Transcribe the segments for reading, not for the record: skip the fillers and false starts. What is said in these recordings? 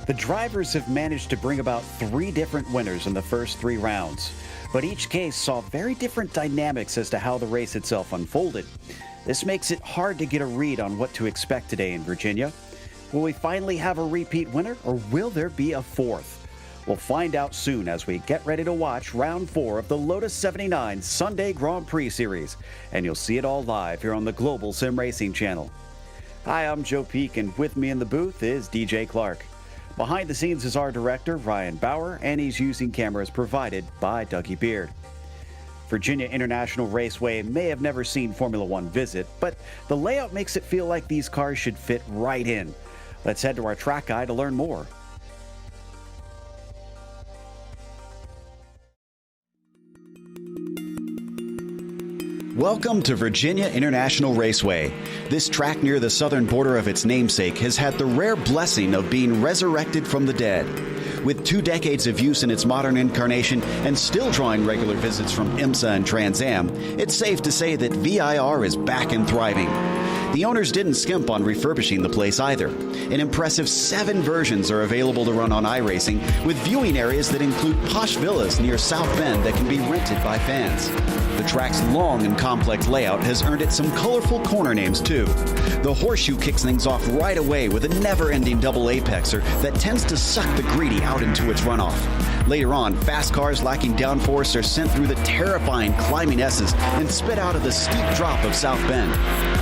The drivers have managed to bring about 3 different winners in the first 3 rounds, but each case saw very different dynamics as to how the race itself unfolded. This makes it hard to get a read on what to expect today in Virginia. Will we finally have a repeat winner, or will there be a 4th? We'll find out soon as we get ready to watch round 4 of the Lotus 79 Sunday Grand Prix Series, and you'll see it all live here on the Global SimRacing Channel. Hi, I'm Joe Peak, and with me in the booth is DJ Clark. Behind the scenes is our director, Ryan Bauer, and he's using cameras provided by Dougie Beard. Virginia International Raceway may have never seen Formula One visit, but the layout makes it feel like these cars should fit right in. Let's head to our track guide to learn more. Welcome to Virginia International Raceway. This track near the southern border of its namesake has had the rare blessing of being resurrected from the dead. With 2 decades of use in its modern incarnation and still drawing regular visits from IMSA and Trans Am, it's safe to say that VIR is back and thriving. The owners didn't skimp on refurbishing the place either. An impressive 7 versions are available to run on iRacing, with viewing areas that include posh villas near South Bend that can be rented by fans. The track's long and complex layout has earned it some colorful corner names too. The horseshoe kicks things off right away with a never-ending double apexer that tends to suck the greedy out into its runoff. Later on, fast cars lacking downforce are sent through the terrifying climbing S's and spit out of the steep drop of South Bend.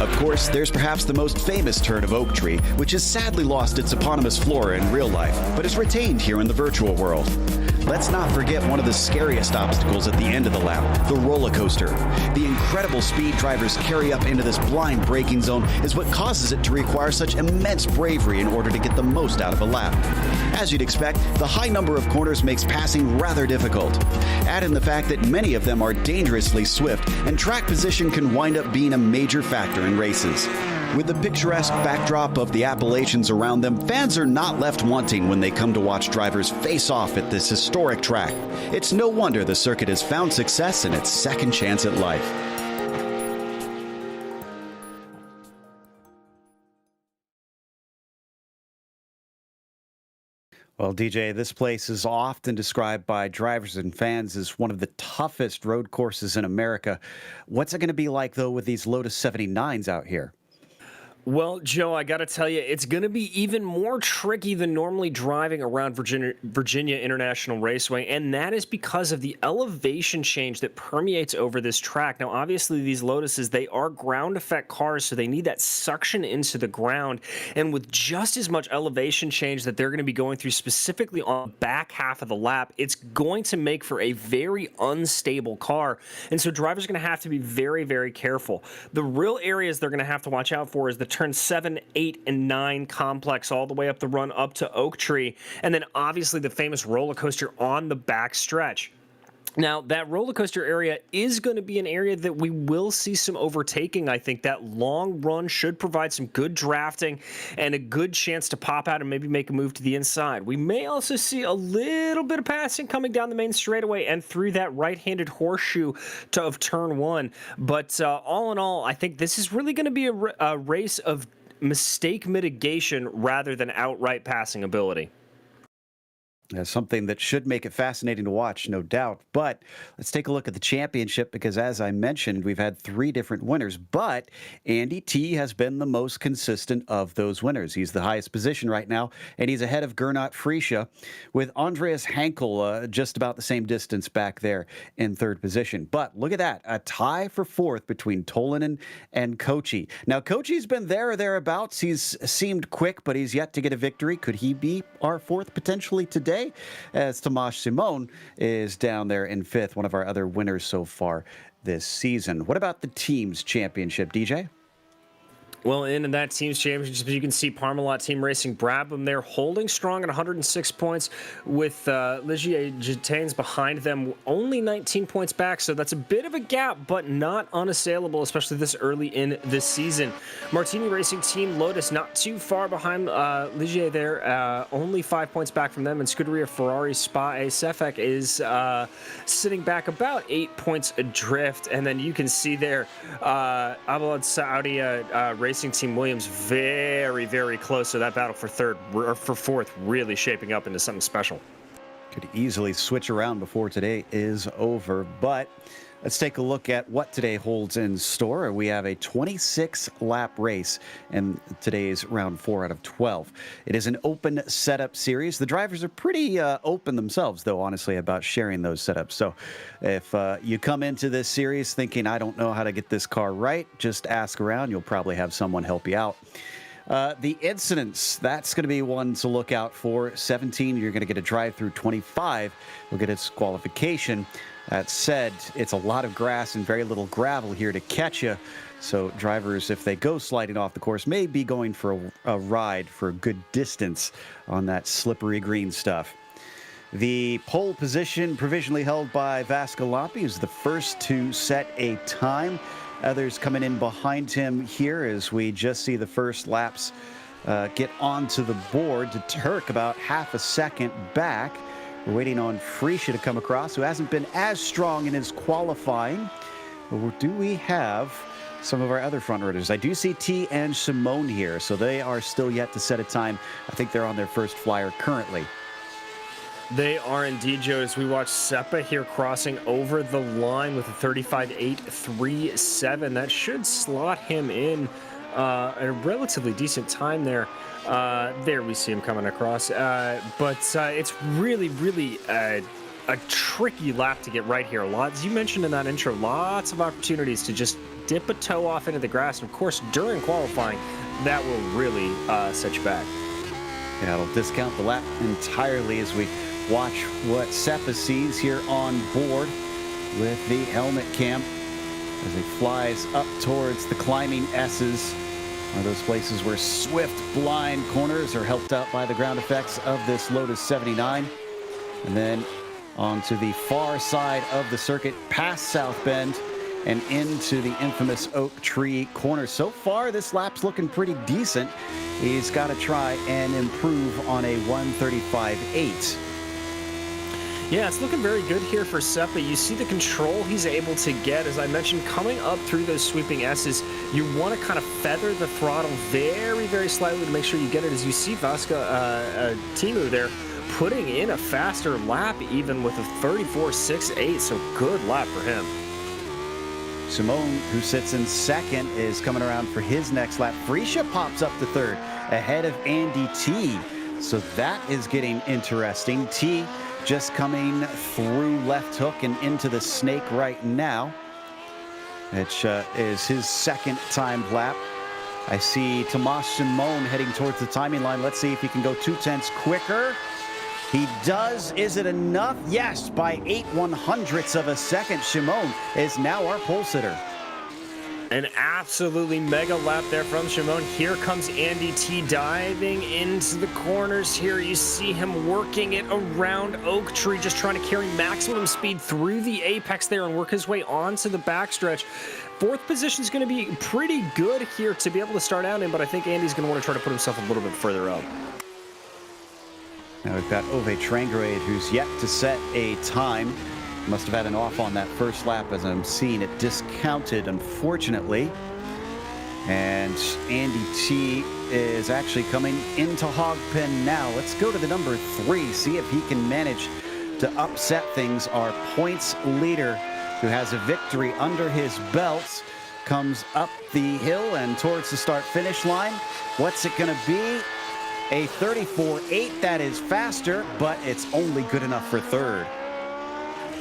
Of course, there's perhaps the most famous turn of Oak Tree, which has sadly lost its eponymous flora in real life, but is retained here in the virtual world. Let's not forget one of the scariest obstacles at the end of the lap, the roller coaster. The incredible speed drivers carry up into this blind braking zone is what causes it to require such immense bravery in order to get the most out of a lap. As you'd expect, the high number of corners makes passing rather difficult. Add in the fact that many of them are dangerously swift, and track position can wind up being a major factor in races. With the picturesque backdrop of the Appalachians around them, fans are not left wanting when they come to watch drivers face off at this historic track. It's no wonder the circuit has found success in its second chance at life. Well, DJ, this place is often described by drivers and fans as one of the toughest road courses in America. What's it going to be like, though, with these Lotus 79s out here? Well, Joe, I got to tell you, it's going to be even more tricky than normally driving around Virginia International Raceway, and that is because of the elevation change that permeates over this track. Now, obviously, these Lotuses, they are ground effect cars, so they need that suction into the ground, and with just as much elevation change that they're going to be going through specifically on the back half of the lap, it's going to make for a very unstable car, and so drivers are going to have to be very, very careful. The real areas they're going to have to watch out for is the turn 7, 8, and 9 complex all the way up the run up to Oak Tree, and then obviously the famous roller coaster on the back stretch. Now, that roller coaster area is going to be an area that we will see some overtaking. I think that long run should provide some good drafting and a good chance to pop out and maybe make a move to the inside. We may also see a little bit of passing coming down the main straightaway and through that right-handed horseshoe of turn 1. But all in all, I think this is really going to be a race of mistake mitigation rather than outright passing ability. Something that should make it fascinating to watch, no doubt. But let's take a look at the championship because, as I mentioned, we've had 3 different winners. But Andy T has been the most consistent of those winners. He's the highest position right now, and he's ahead of Gernot Friesche, with Andreas Henkel just about the same distance back there in 3rd position. But look at that, a tie for 4th between Tolinen and Kochi. Now, Kochi's been there or thereabouts. He's seemed quick, but he's yet to get a victory. Could he be our 4th potentially today? As Tomasz Simon is down there in 5th, one of our other winners so far this season. What about the team's championship, DJ? Well, in that team's championship, you can see Parmalat Team Racing Brabham there holding strong at 106 points with Ligier Gitanes behind them, only 19 points back. So that's a bit of a gap, but not unassailable, especially this early in this season. Martini Racing Team Lotus not too far behind Ligier there, only 5 points back from them. And Scuderia Ferrari Spa A Sefek is sitting back about 8 points adrift. And then you can see there, Abalad Saudi Racing Racing Team Williams very, very close. So that battle for third or for fourth really shaping up into something special. Could easily switch around before today is over, but let's take a look at what today holds in store. We have a 26-lap race in today's round 4 out of 12. It is an open setup series. The drivers are pretty open themselves, though, honestly, about sharing those setups. So if you come into this series thinking, I don't know how to get this car right, just ask around. You'll probably have someone help you out. The incidents, that's going to be one to look out for. 17, you're going to get a drive through. 25, you'll get a disqualification. That said, it's a lot of grass and very little gravel here to catch you. So drivers, if they go sliding off the course, may be going for a ride for a good distance on that slippery green stuff. The pole position provisionally held by Vascaloppi is the first to set a time. Others coming in behind him here as we just see the first laps get onto the board. To Turk about half a second back. We're waiting on Freesia to come across, who hasn't been as strong in his qualifying. Or do we have some of our other front runners? I do see T and Simone here, so they are still yet to set a time. I think they're on their first flyer currently. They are indeed, Joe, as we watch Seppa here crossing over the line with a 35.837. That should slot him in a relatively decent time there. There we see him coming across. But it's really, really a tricky lap to get right here. As you mentioned in that intro, lots of opportunities to just dip a toe off into the grass. And of course, during qualifying, that will really set you back. Yeah, it'll discount the lap entirely as we watch what Seppa sees here on board with the helmet cam as he flies up towards the climbing S's. One of those places where swift, blind corners are helped out by the ground effects of this Lotus 79. And then onto the far side of the circuit, past South Bend and into the infamous Oak Tree corner. So far, this lap's looking pretty decent. He's got to try and improve on a 135.8. Yeah, it's looking very good here for Seppa. You see the control he's able to get. As I mentioned, coming up through those sweeping S's, you want to kind of feather the throttle very, very slightly to make sure you get it. As you see Timu there putting in a faster lap even with a 34.68, so good lap for him. Simone, who sits in second, is coming around for his next lap. Freesia pops up to third ahead of Andy T. So that is getting interesting. T just coming through left hook and into the snake right now, which is his second time lap. I see Tomas Simone heading towards the timing line. Let's see if he can go 2/10 quicker. He does. Is it enough? Yes, by 8/100ths of a second. Simone is now our pole sitter. An absolutely mega lap there from Simone. Here comes Andy T diving into the corners here. You see him working it around Oak Tree, just trying to carry maximum speed through the apex there and work his way onto the backstretch. Fourth position is going to be pretty good here to be able to start out in, but I think Andy's going to want to try to put himself a little bit further up. Now we've got Ove Trangrade, who's yet to set a time. Must have had an off on that first lap as I'm seeing it discounted, unfortunately. And Andy T is actually coming into Hogpen now. Let's go to the number 3, see if he can manage to upset things. Our points leader, who has a victory under his belt, comes up the hill and towards the start-finish line. What's it going to be? A 34.8. That is faster, but it's only good enough for third.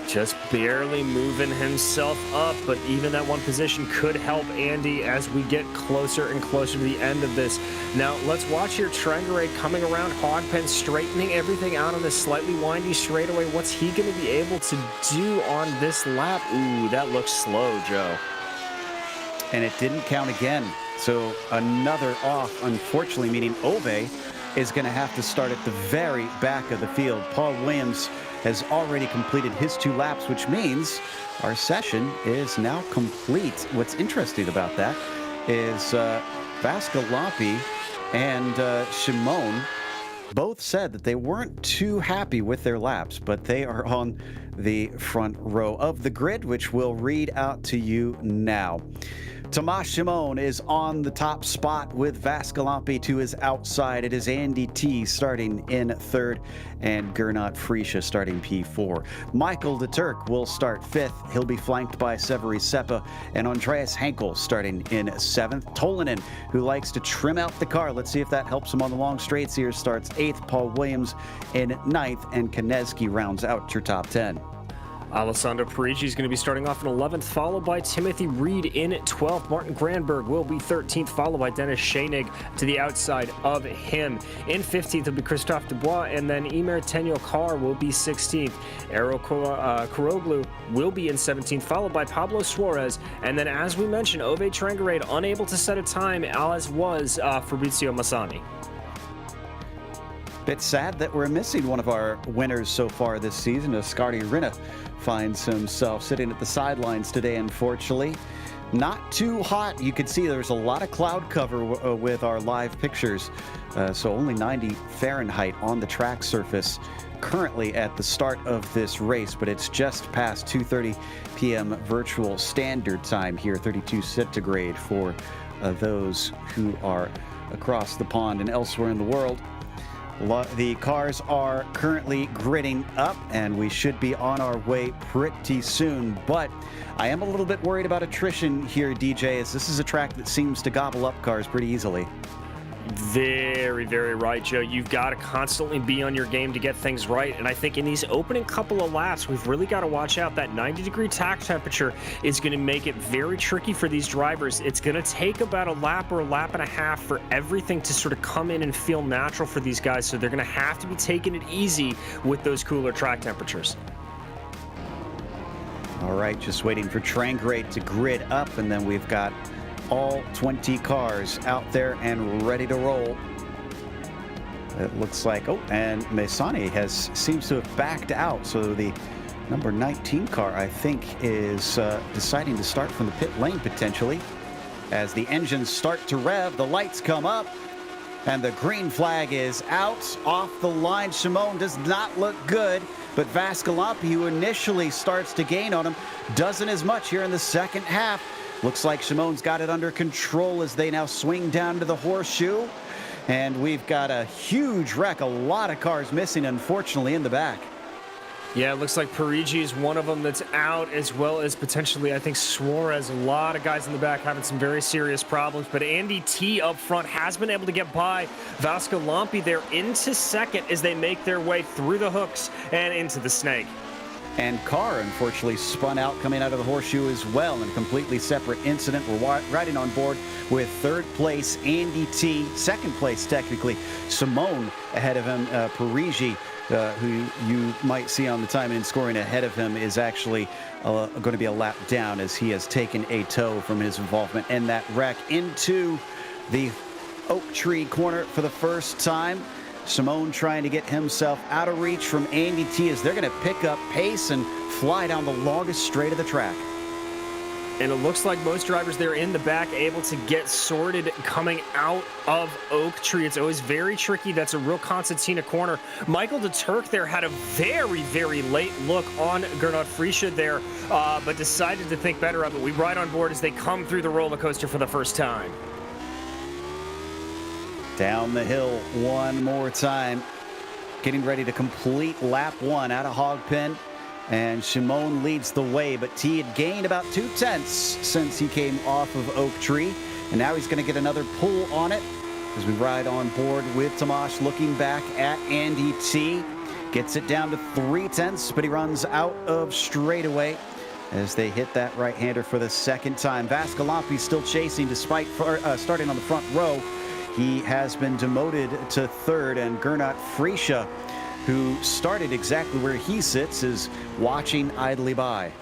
Just barely moving himself up, but even that one position could help Andy as we get closer and closer to the end of this. Now, let's watch here. Trangarade coming around Hogpen, straightening everything out on this slightly windy straightaway. What's he going to be able to do on this lap? Ooh, that looks slow, Joe. And it didn't count again. So another off, unfortunately, meaning Ove is going to have to start at the very back of the field. Paul Williams has already completed his 2 laps, which means our session is now complete. What's interesting about that is Vascaloppi and Simone both said that they weren't too happy with their laps, but they are on the front row of the grid, which we'll read out to you now. Tomas Simon is on the top spot with Vascalampi to his outside. It is Andy T starting in third and Gernot Friesche starting P4. Michael de Turk will start fifth. He'll be flanked by Severi Seppa and Andreas Henkel starting in seventh. Tolanen, who likes to trim out the car. Let's see if that helps him on the long straights here. Starts eighth. Paul Williams in ninth, and Konecki rounds out your top 10. Alessandro Parigi is going to be starting off in 11th, followed by Timothy Reed in 12th. Martin Granberg will be 13th, followed by Dennis Schoenig to the outside of him. In 15th will be Christophe Dubois, and then Emer Tenyo-Carr will be 16th. Eero Kuroglu will be in 17th, followed by Pablo Suarez. And then, as we mentioned, Ove Trangarade unable to set a time, as was Fabrizio Massani. Bit sad that we're missing one of our winners so far this season. Oskari Rinne finds himself sitting at the sidelines today, unfortunately. Not too hot. You could see there's a lot of cloud cover with our live pictures. So only 90 Fahrenheit on the track surface currently at the start of this race, but it's just past 2:30 p.m. virtual standard time here, 32 centigrade for those who are across the pond and elsewhere in the world. The cars are currently gridding up, and we should be on our way pretty soon. But I am a little bit worried about attrition here, DJ, as this is a track that seems to gobble up cars pretty easily. Very, very right, Joe. You've got to constantly be on your game to get things right. And I think in these opening couple of laps, we've really got to watch out. That 90-degree track temperature is going to make it very tricky for these drivers. It's going to take about a lap or a lap and a half for everything to sort of come in and feel natural for these guys. So they're going to have to be taking it easy with those cooler track temperatures. All right, just waiting for Trangrade to grid up, and then we've got all 20 cars out there and ready to roll. It looks like, oh, and Massani seems to have backed out. So the number 19 car, I think, is deciding to start from the pit lane potentially. As the engines start to rev, the lights come up, and the green flag is out off the line. Simon does not look good, but Vascalampi, who initially starts to gain on him, doesn't as much here in the second half. Looks like Simon's got it under control as they now swing down to the horseshoe. And we've got a huge wreck, a lot of cars missing, unfortunately, in the back. Yeah, it looks like Parigi is one of them that's out, as well as potentially, I think, Suarez. A lot of guys in the back having some very serious problems. But Andy T up front has been able to get by Vascalampi there into second as they make their way through the hooks and into the snake. And Carr, unfortunately, spun out coming out of the horseshoe as well in a completely separate incident. We're riding on board with third place Andy T, second place technically Simon ahead of him. Parigi, who you might see on the time and scoring ahead of him, is actually going to be a lap down as he has taken a tow from his involvement in that wreck into the oak tree corner for the first time. Simon trying to get himself out of reach from Andy T as they're going to pick up pace and fly down the longest straight of the track. And it looks like most drivers there in the back able to get sorted coming out of Oak Tree. It's always very tricky. That's a real concertina corner. Michael de Turk there had a very, very late look on Gernot Friesche there, but decided to think better of it. We ride on board as they come through the roller coaster for the first time. Down the hill one more time, getting ready to complete lap one out of Hogpen, and Simon leads the way, but T had gained about 2/10 since he came off of Oak Tree, and now he's going to get another pull on it as we ride on board with Tomas looking back at Andy T. Gets it down to 3/10, but he runs out of straightaway as they hit that right-hander for the second time. Vascalampi still chasing despite starting on the front row. He has been demoted to third, and Gernot Friesche, who started exactly where he sits, is watching idly by.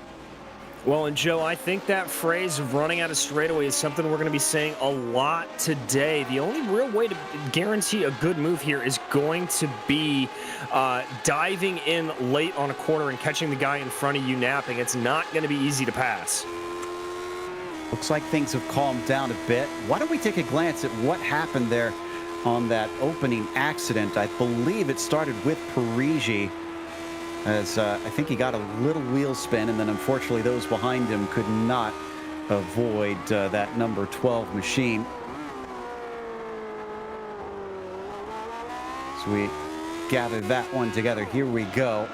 Well, and Joe, I think that phrase of running out of straightaway is something we're going to be saying a lot today. The only real way to guarantee a good move here is going to be diving in late on a corner and catching the guy in front of you napping. It's not going to be easy to pass. Looks like things have calmed down a bit. Why don't we take a glance at what happened there on that opening accident? I believe it started with Parigi, as I think he got a little wheel spin, and then unfortunately those behind him could not avoid that number 12 machine. So we gather that one together. Here we go.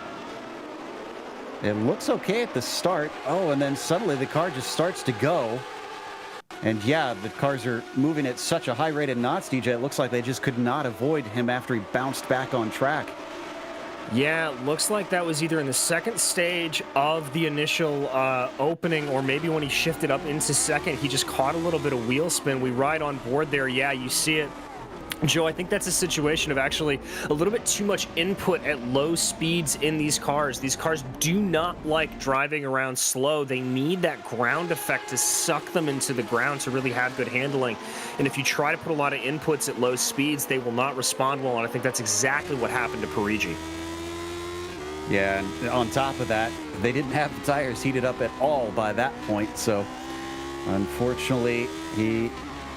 It looks okay at the start. Oh, and then suddenly the car just starts to go. And yeah, the cars are moving at such a high rate of knots, DJ. It looks like they just could not avoid him after he bounced back on track. Yeah, looks like that was either in the second stage of the initial opening, or maybe when he shifted up into second, he just caught a little bit of wheel spin. We ride on board there. Yeah, you see it. Joe, I think that's a situation of actually a little bit too much input at low speeds in these cars. These cars do not like driving around slow. They need that ground effect to suck them into the ground to really have good handling. And if you try to put a lot of inputs at low speeds, they will not respond well. And I think that's exactly what happened to Prix. Yeah, and on top of that, they didn't have the tires heated up at all by that point. So unfortunately, he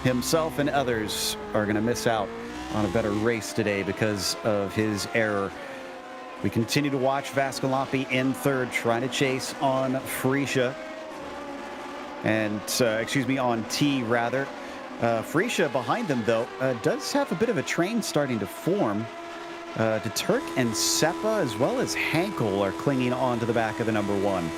himself and others are going to miss out on a better race today because of his error. We continue to watch Vascalampi in third, trying to chase on Freesia. And, on T, rather. Freesia behind them, though, does have a bit of a train starting to form. De Turk and Seppa, as well as Hankel, are clinging on to the back of the number one.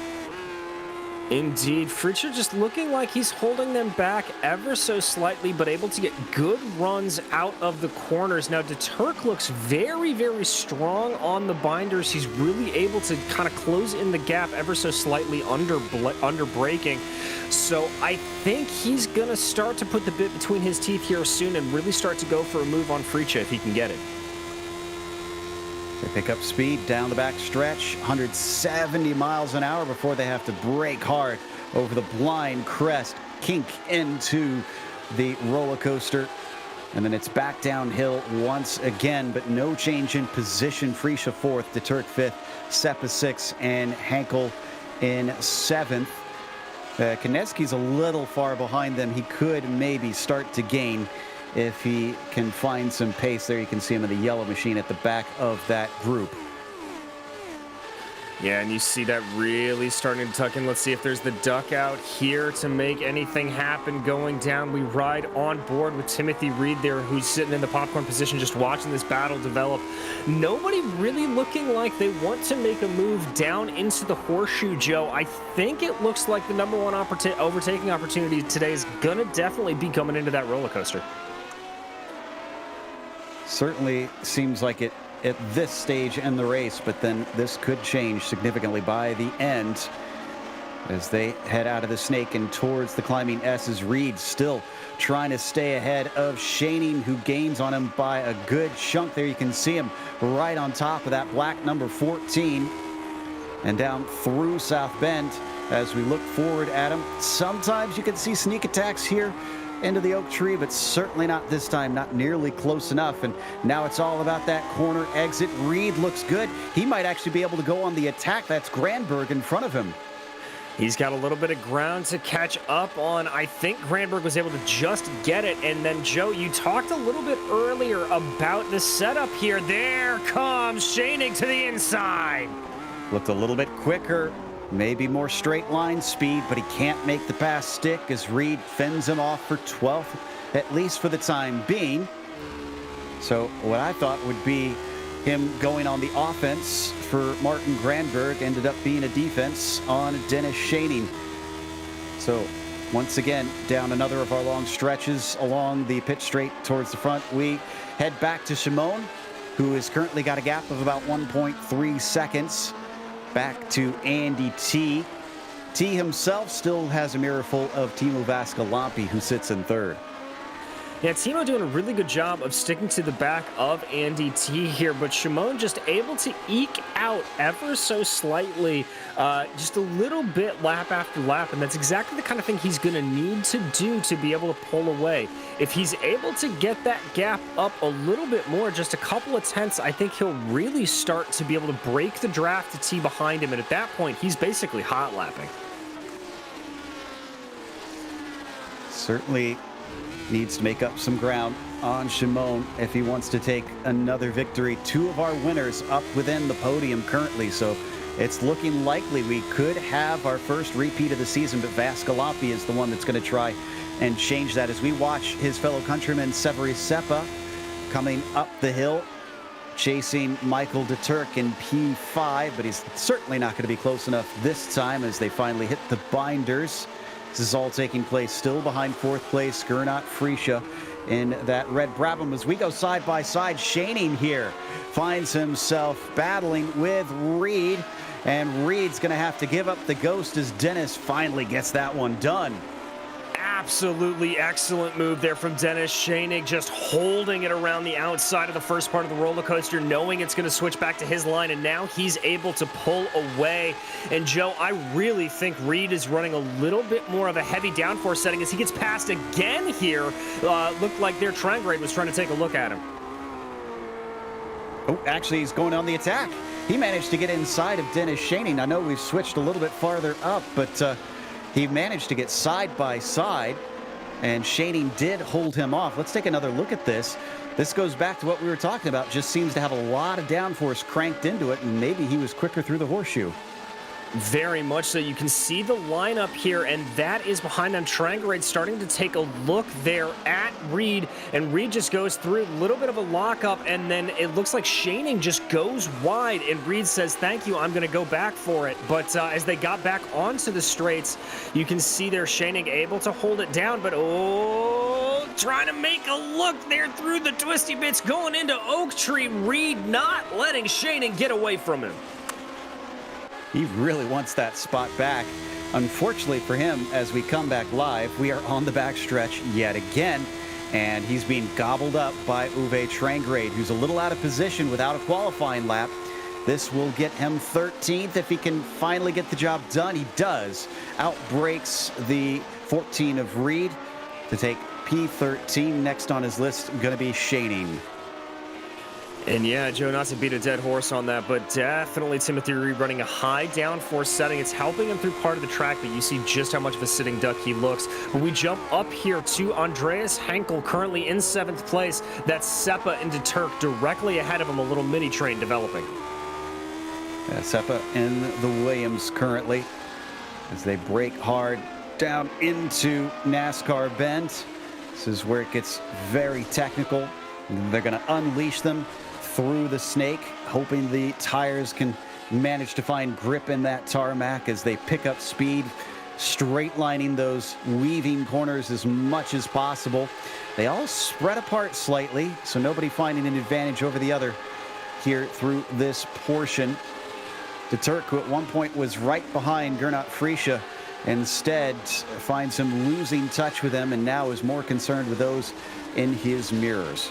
Indeed, Fritcher just looking like he's holding them back ever so slightly, but able to get good runs out of the corners. Now, De Turk looks very, very strong on the binders. He's really able to kind of close in the gap ever so slightly under braking. So I think he's going to start to put the bit between his teeth here soon and really start to go for a move on Fritcher if he can get it. They pick up speed down the back stretch, 170 miles an hour before they have to brake hard over the blind crest, kink into the roller coaster. And then it's back downhill once again, but no change in position. Freesia fourth, De Turk fifth, Seppa sixth, and Hankel in seventh. Konecki's a little far behind them. He could maybe start to gain if he can find some pace there. You can see him in the yellow machine at the back of that group. Yeah, and you see that really starting to tuck in. Let's see if there's the duck out here to make anything happen going down. We ride on board with Timothy Reed there, who's sitting in the popcorn position just watching this battle develop. Nobody really looking like they want to make a move down into the horseshoe, Joe. I think it looks like the number one overtaking opportunity today is going to definitely be coming into that roller coaster. Certainly seems like it at this stage in the race, but then this could change significantly by the end as they head out of the snake and towards the climbing S's. Reed still trying to stay ahead of Shaning, who gains on him by a good chunk there. You can see him right on top of that black number 14 and down through South Bend as we look forward at him. Sometimes you can see sneak attacks here into the oak tree, but certainly not this time, not nearly close enough. And now it's all about that corner exit. Reed looks good. He might actually be able to go on the attack. That's Granberg in front of him. He's got a little bit of ground to catch up on. I think Granberg was able to just get it. And then, Joe, you talked a little bit earlier about the setup here. There comes Shaning to the inside. Looked a little bit quicker. Maybe more straight line speed, but he can't make the pass stick as Reed fends him off for 12th, at least for the time being. So what I thought would be him going on the offense for Martin Granberg ended up being a defense on Dennis Shaning. So once again, down another of our long stretches along the pit straight towards the front. We head back to Shimon, who has currently got a gap of about 1.3 seconds. Back to Andy T. T himself still has a mirror full of Timo Vascalampi, who sits in third. Yeah, Timo doing a really good job of sticking to the back of Andy T here, but Shimon just able to eke out ever so slightly, just a little bit lap after lap, and that's exactly the kind of thing he's going to need to do to be able to pull away. If he's able to get that gap up a little bit more, just a couple of tenths, I think he'll really start to be able to break the draft to T behind him, and at that point, he's basically hot lapping. Certainly needs to make up some ground on Shimon if he wants to take another victory. Two of our winners up within the podium currently, so it's looking likely we could have our first repeat of the season, but Vascaloppi is the one that's going to try and change that as we watch his fellow countryman Severi Seppa coming up the hill, chasing Michael de Turk in P5, but he's certainly not going to be close enough this time as they finally hit the binders. This is all taking place still behind fourth place Gernot Frische in that red Brabham. As we go side by side, Schoening here finds himself battling with Reed, and Reed's going to have to give up the ghost as Dennis finally gets that one done. Absolutely excellent move there from Dennis Schoening, just holding it around the outside of the first part of the roller coaster, knowing it's going to switch back to his line, and now he's able to pull away. And Joe, I really think Reed is running a little bit more of a heavy downforce setting as he gets passed again here. Looked like their Trangrade was trying to take a look at him. Oh, actually, he's going on the attack. He managed to get inside of Dennis Schoening. I know we've switched a little bit farther up, but he managed to get side by side, and Schoening did hold him off. Let's take another look at this. This goes back to what we were talking about. Just seems to have a lot of downforce cranked into it, and maybe he was quicker through the horseshoe. Very much so. You can see the lineup here, and that is behind them. Trangrade starting to take a look there at Reed, and Reed just goes through a little bit of a lockup, and then it looks like Schoening just goes wide, and Reed says, thank you, I'm going to go back for it. But as they got back onto the straights, you can see there Schoening able to hold it down, but trying to make a look there through the twisty bits going into Oak Tree. Reed not letting Schoening get away from him. He really wants that spot back. Unfortunately for him, as we come back live, we are on the backstretch yet again, and he's being gobbled up by Uwe Trangrade, who's a little out of position without a qualifying lap. This will get him 13th if he can finally get the job done. He does. Outbreaks the 14 of Reed to take P13. Next on his list going to be Schoening. And yeah, Joe, not to beat a dead horse on that, but definitely Timothy Reed running a high downforce setting. It's helping him through part of the track, but you see just how much of a sitting duck he looks. But we jump up here to Andreas Henkel, currently in 7th place. That's Seppa and de Turk directly ahead of him, a little mini train developing. Yeah, Seppa in the Williams currently as they brake hard down into NASCAR Bend. This is where it gets very technical. They're going to unleash them through the snake, hoping the tires can manage to find grip in that tarmac as they pick up speed, straight lining those weaving corners as much as possible. They all spread apart slightly, so nobody finding an advantage over the other here through this portion. De Turk, who at one point was right behind Gernot Frische, instead finds him losing touch with them and now is more concerned with those in his mirrors.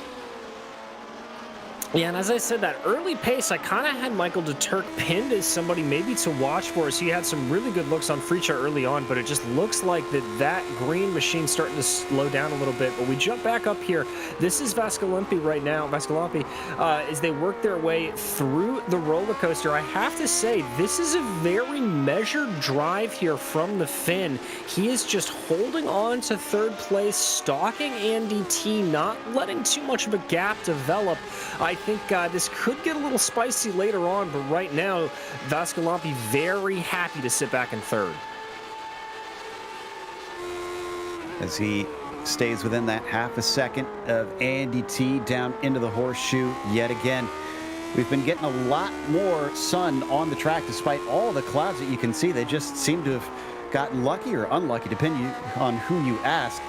Yeah, and as I said, that early pace, I kind of had Michael de Turk pinned as somebody maybe to watch for us. He had some really good looks on Frische early on, but it just looks like that green machine's starting to slow down a little bit. But we jump back up here. This is Vascaloppi right now, as they work their way through the roller coaster. I have to say, this is a very measured drive here from the Finn. He is just holding on to 3rd place, stalking Andy T, not letting too much of a gap develop. I think this could get a little spicy later on, but right now, Vascaloppi very happy to sit back in 3rd. As he stays within that half a second of Andy T down into the horseshoe yet again. We've been getting a lot more sun on the track despite all the clouds that you can see. They just seem to have gotten lucky or unlucky, depending on who you ask,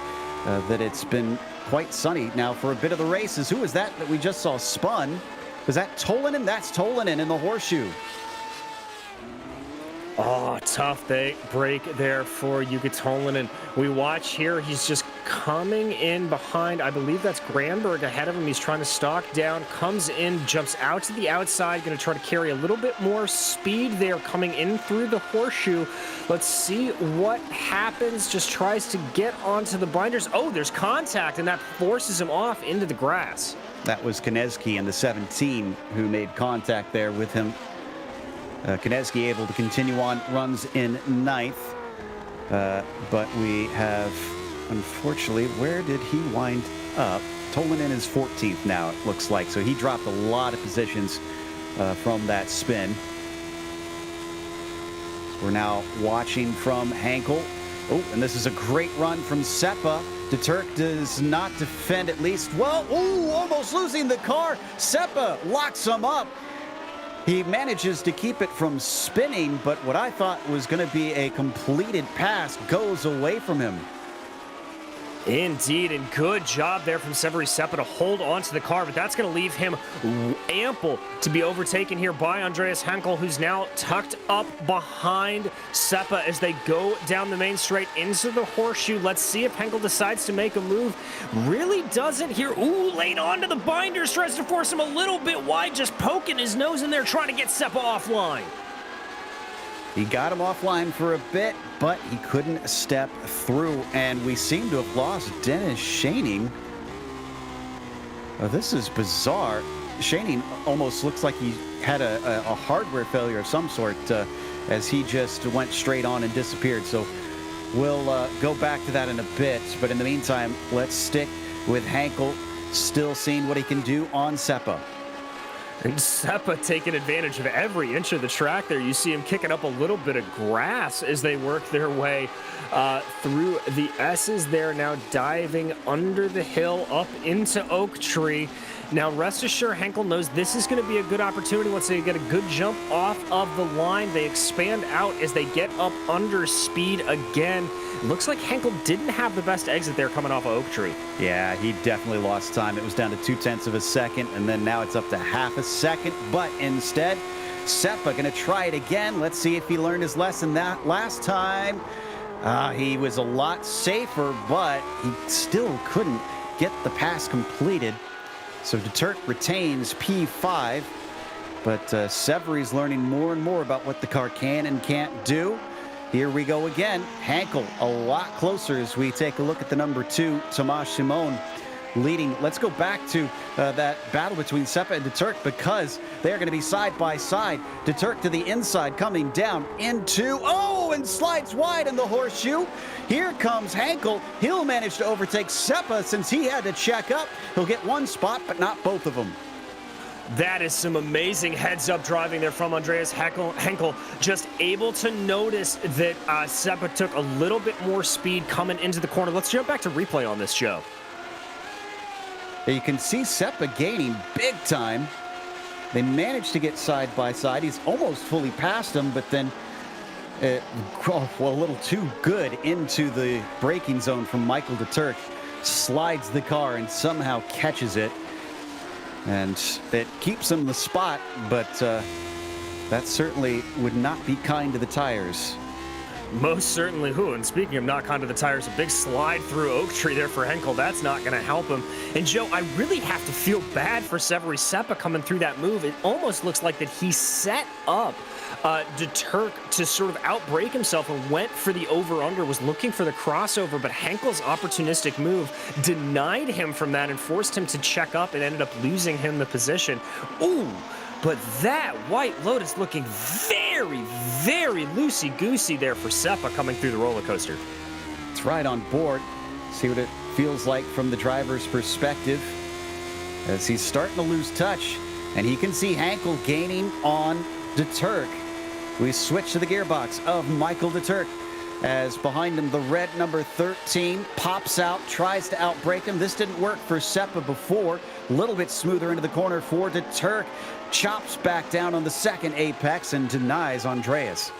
that it's been quite sunny now for a bit of the races. Who was that we just saw spun? Was that Tolanen? That's Tolanen in the horseshoe. Oh, tough break there for Jukka Tolanen. We watch here, he's just coming in behind. I believe that's Granberg ahead of him. He's trying to stalk down, comes in, jumps out to the outside, going to try to carry a little bit more speed there coming in through the horseshoe. Let's see what happens. Just tries to get onto the binders. Oh, there's contact, and that forces him off into the grass. That was Konecki in the 17 who made contact there with him. Konecki able to continue on, runs in 9th. But we have, unfortunately, where did he wind up? Tolanen is 14th now, it looks like. So he dropped a lot of positions from that spin. We're now watching from Henkel. Oh, and this is a great run from Seppa. Deturk does not defend at least. Well, ooh, almost losing the car. Seppa locks him up. He manages to keep it from spinning, but what I thought was going to be a completed pass goes away from him. Indeed, and good job there from Severi Seppa to hold onto the car, but that's going to leave him ample to be overtaken here by Andreas Henkel, who's now tucked up behind Seppa as they go down the main straight into the horseshoe. Let's see if Henkel decides to make a move. Really doesn't here. Ooh, late onto the binders, tries to force him a little bit wide, just poking his nose in there, trying to get Seppa offline. He got him offline for a bit, but he couldn't step through, and we seem to have lost Dennis Schoening. Oh, this is bizarre. Schoening almost looks like he had a hardware failure of some sort as he just went straight on and disappeared. So we'll go back to that in a bit, but in the meantime, let's stick with Henkel, still seeing what he can do on Seppa. And Seppa taking advantage of every inch of the track there. You see him kicking up a little bit of grass as they work their way through the S's there, now diving under the hill up into Oak Tree. Now, rest assured, Henkel knows this is going to be a good opportunity once they get a good jump off of the line. They expand out as they get up under speed again. Looks like Henkel didn't have the best exit there coming off of Oak Tree. Yeah, he definitely lost time. It was down to 0.2 of a second, and then now it's up to half a second. But instead, Seppa going to try it again. Let's see if he learned his lesson that last time. He was a lot safer, but he still couldn't get the pass completed. So Deturk retains P5, but Severi's learning more and more about what the car can and can't do. Here we go again. Henkel a lot closer as we take a look at the number 2, Tomasz Simon, leading. Let's go back to that battle between Seppa and Deturk because they're going to be side by side. Deturk to the inside, coming down into, oh, and slides wide in the horseshoe. Here comes Henkel. He'll manage to overtake Seppa since he had to check up. He'll get one spot, but not both of them. That is some amazing heads-up driving there from Andreas Henkel. Just able to notice that Seppa took a little bit more speed coming into the corner. Let's jump back to replay on this, Joe. You can see Seppa gaining big time. They managed to get side by side. He's almost fully past him, but then a little too good into the braking zone from Michael Deturk. Slides the car and somehow catches it. And it keeps him the spot, but that certainly would not be kind to the tires. Most certainly. And speaking of not kind to the tires, a big slide through Oak Tree there for Henkel. That's not going to help him. And Joe, I really have to feel bad for Severi Seppa coming through that move. It almost looks like that he set up Deturk to sort of outbrake himself and went for the over-under, was looking for the crossover, but Henkel's opportunistic move denied him from that and forced him to check up and ended up losing him the position. Ooh, but that White Lotus looking very, very loosey-goosey there for Seppa coming through the roller coaster. It's right on board. See what it feels like from the driver's perspective as he's starting to lose touch, and he can see Henkel gaining on Deturk. We switch to the gearbox of Michael Deturk as behind him the red number 13 pops out, tries to outbrake him. This didn't work for Seppa before. A little bit smoother into the corner for Deturk. Chops back down on the second apex and denies Andreas.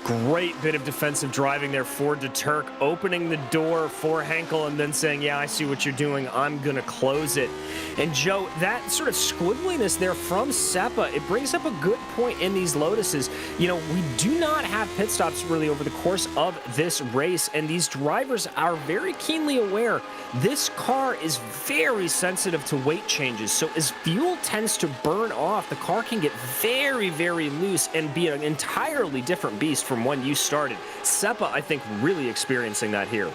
Great bit of defensive driving there for Deturk, opening the door for Henkel and then saying, yeah, I see what you're doing. I'm going to close it. And Joe, that sort of squiggliness there from Seppa, it brings up a good point in these Lotuses. You know, we do not have pit stops really over the course of this race, and these drivers are very keenly aware this car is very sensitive to weight changes. So as fuel tends to burn off, the car can get very, very loose and be an entirely different beast from when you started. Seppa, I think, really experiencing that here.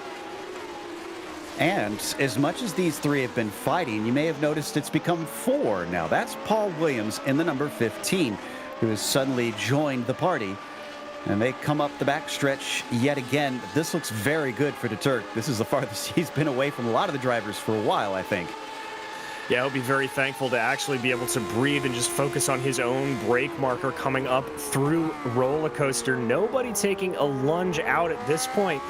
And as much as these three have been fighting, you may have noticed it's become 4 now. That's Paul Williams in the number 15, who has suddenly joined the party. And they come up the backstretch yet again. This looks very good for Deturk. This is the farthest he's been away from a lot of the drivers for a while, I think. Yeah, he'll be very thankful to actually be able to breathe and just focus on his own brake marker coming up through roller coaster. Nobody taking a lunge out at this point.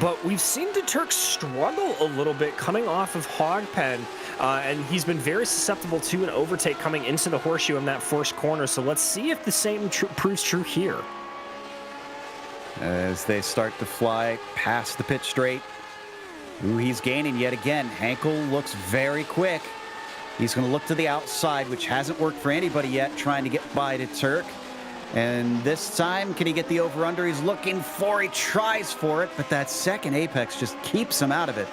But we've seen Turk struggle a little bit coming off of Hogpen, and he's been very susceptible to an overtake coming into the horseshoe in that first corner. So let's see if the same proves true here. As they start to fly past the pit straight. Ooh, he's gaining yet again. Hankel looks very quick. He's going to look to the outside, which hasn't worked for anybody yet, trying to get by to Turk. And this time, can he get the over-under he's looking for? He tries for it, but that second apex just keeps him out of it.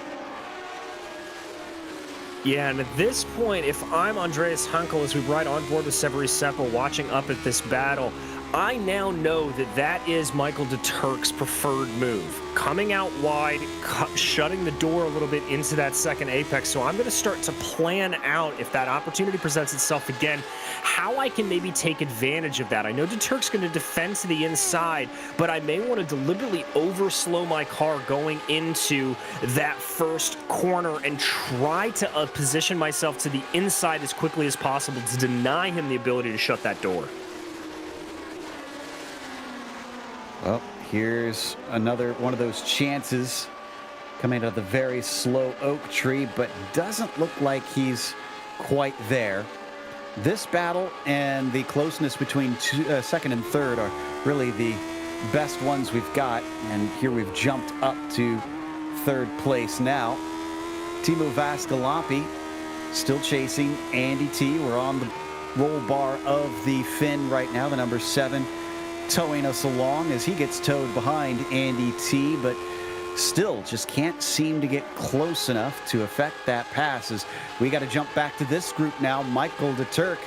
Yeah, and at this point, if I'm Andreas Hankel, as we ride on board with Severi Seppa watching up at this battle, I now know that that is Michael de Turk's preferred move. Coming out wide, shutting the door a little bit into that second apex. So I'm going to start to plan out, if that opportunity presents itself again, how I can maybe take advantage of that. I know de Turk's going to defend to the inside, but I may want to deliberately overslow my car going into that first corner and try to position myself to the inside as quickly as possible to deny him the ability to shut that door. Well, here's another one of those chances coming out of the very slow oak tree, but doesn't look like he's quite there. This battle and the closeness between second and third are really the best ones we've got, and here we've jumped up to third place now. Timo Vascalampi still chasing Andy T. We're on the roll bar of the fin right now, the number 7. Towing us along as he gets towed behind Andy T, but still just can't seem to get close enough to affect that pass. As we got to jump back to this group now. Michael de Turk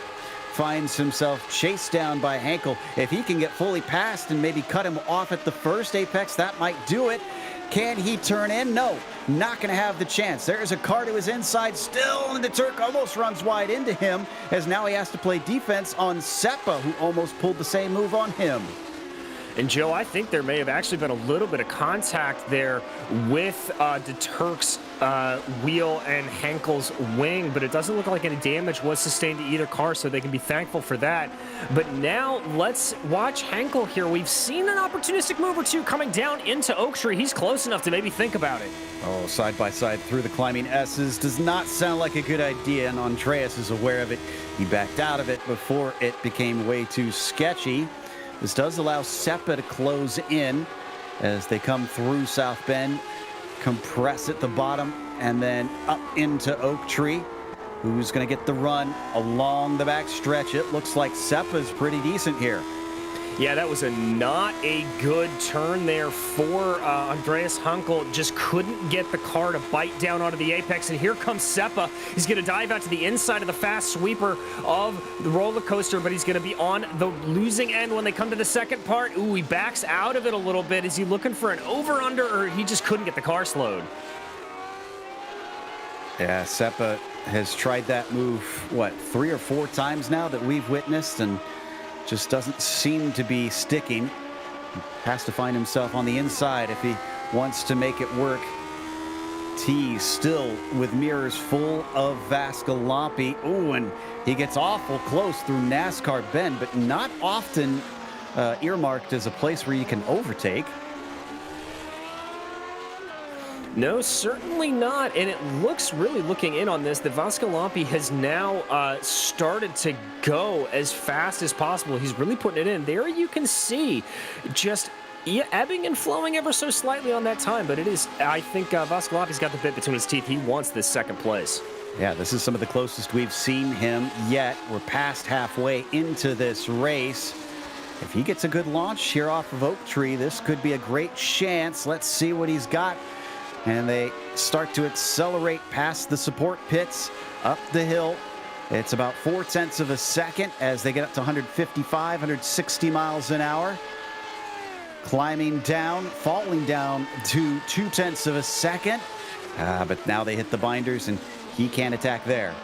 finds himself chased down by Hankel. If he can get fully past and maybe cut him off at the first apex, that might do it. Can he turn in? No, not going to have the chance. There's a car to his inside still, and de Turk almost runs wide into him, as now he has to play defense on Seppa, who almost pulled the same move on him. And Joe, I think there may have actually been a little bit of contact there with de Turk's wheel and Hankel's wing, but it doesn't look like any damage was sustained to either car, so they can be thankful for that. But now let's watch Hankel here. We've seen an opportunistic move or two coming down into Oak Tree. He's close enough to maybe think about it. Oh, side by side through the climbing S's does not sound like a good idea, and Andreas is aware of it. He backed out of it before it became way too sketchy. This does allow Seppa to close in as they come through South Bend, compress at the bottom, and then up into Oak Tree. Who's going to get the run along the back stretch? It looks like Seppa's pretty decent here. Yeah, that was not a good turn there for Andreas Hankel. Just couldn't get the car to bite down onto the apex. And here comes Seppa. He's going to dive out to the inside of the fast sweeper of the roller coaster, but he's going to be on the losing end when they come to the second part. Ooh, he backs out of it a little bit. Is he looking for an over-under, or he just couldn't get the car slowed? Yeah, Seppa has tried that move, what, 3 or 4 times now that we've witnessed, and just doesn't seem to be sticking. Has to find himself on the inside if he wants to make it work. T still with mirrors full of Vascalampi. Ooh, and he gets awful close through NASCAR Bend, but not often earmarked as a place where you can overtake. No, certainly not. And it looks, really looking in on this, that Vascalampi has now started to go as fast as possible. He's really putting it in. There you can see just ebbing and flowing ever so slightly on that time. But it is, I think Vascalampi's got the bit between his teeth. He wants this second place. Yeah, this is some of the closest we've seen him yet. We're past halfway into this race. If he gets a good launch here off of Oak Tree, this could be a great chance. Let's see what he's got. And they start to accelerate past the support pits, up the hill. It's about 0.4 of a second as they get up to 155, 160 miles an hour. Climbing down, falling down to 0.2 of a second. But now they hit the binders and he can't attack there.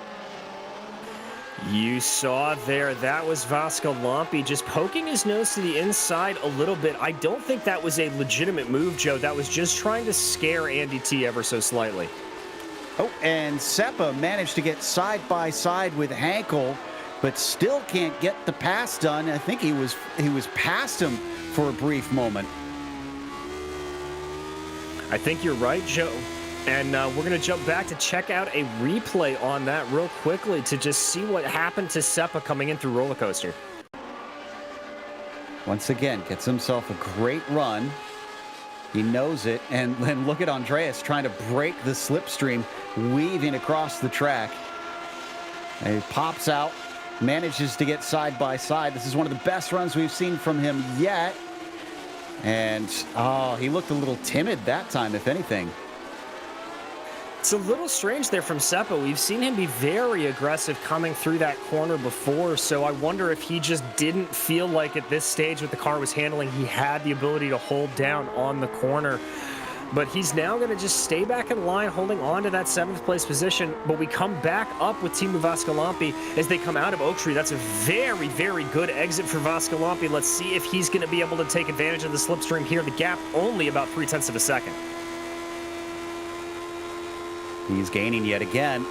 You saw there, that was Vascalampi just poking his nose to the inside a little bit. I don't think that was a legitimate move, Joe. That was just trying to scare Andy T ever so slightly. Oh, and Seppa managed to get side by side with Hankel, but still can't get the pass done. I think he was past him for a brief moment. I think you're right, Joe. And we're going to jump back to check out a replay on that real quickly to just see what happened to Seppa coming in through roller coaster. Once again, gets himself a great run. He knows it. And then look at Andreas trying to break the slipstream, weaving across the track. And he pops out, manages to get side by side. This is one of the best runs we've seen from him yet. And, oh, he looked a little timid that time, if anything. It's a little strange there from Seppa. We've seen him be very aggressive coming through that corner before, so I wonder if he just didn't feel like at this stage what the car was handling, he had the ability to hold down on the corner. But he's now going to just stay back in line, holding on to that 7th place position. But we come back up with Teemu Vaskalampi as they come out of Oak Tree. That's a very, very good exit for Vaskalampi. Let's see if he's going to be able to take advantage of the slipstream here. The gap only about 0.3 of a second. He's gaining yet again,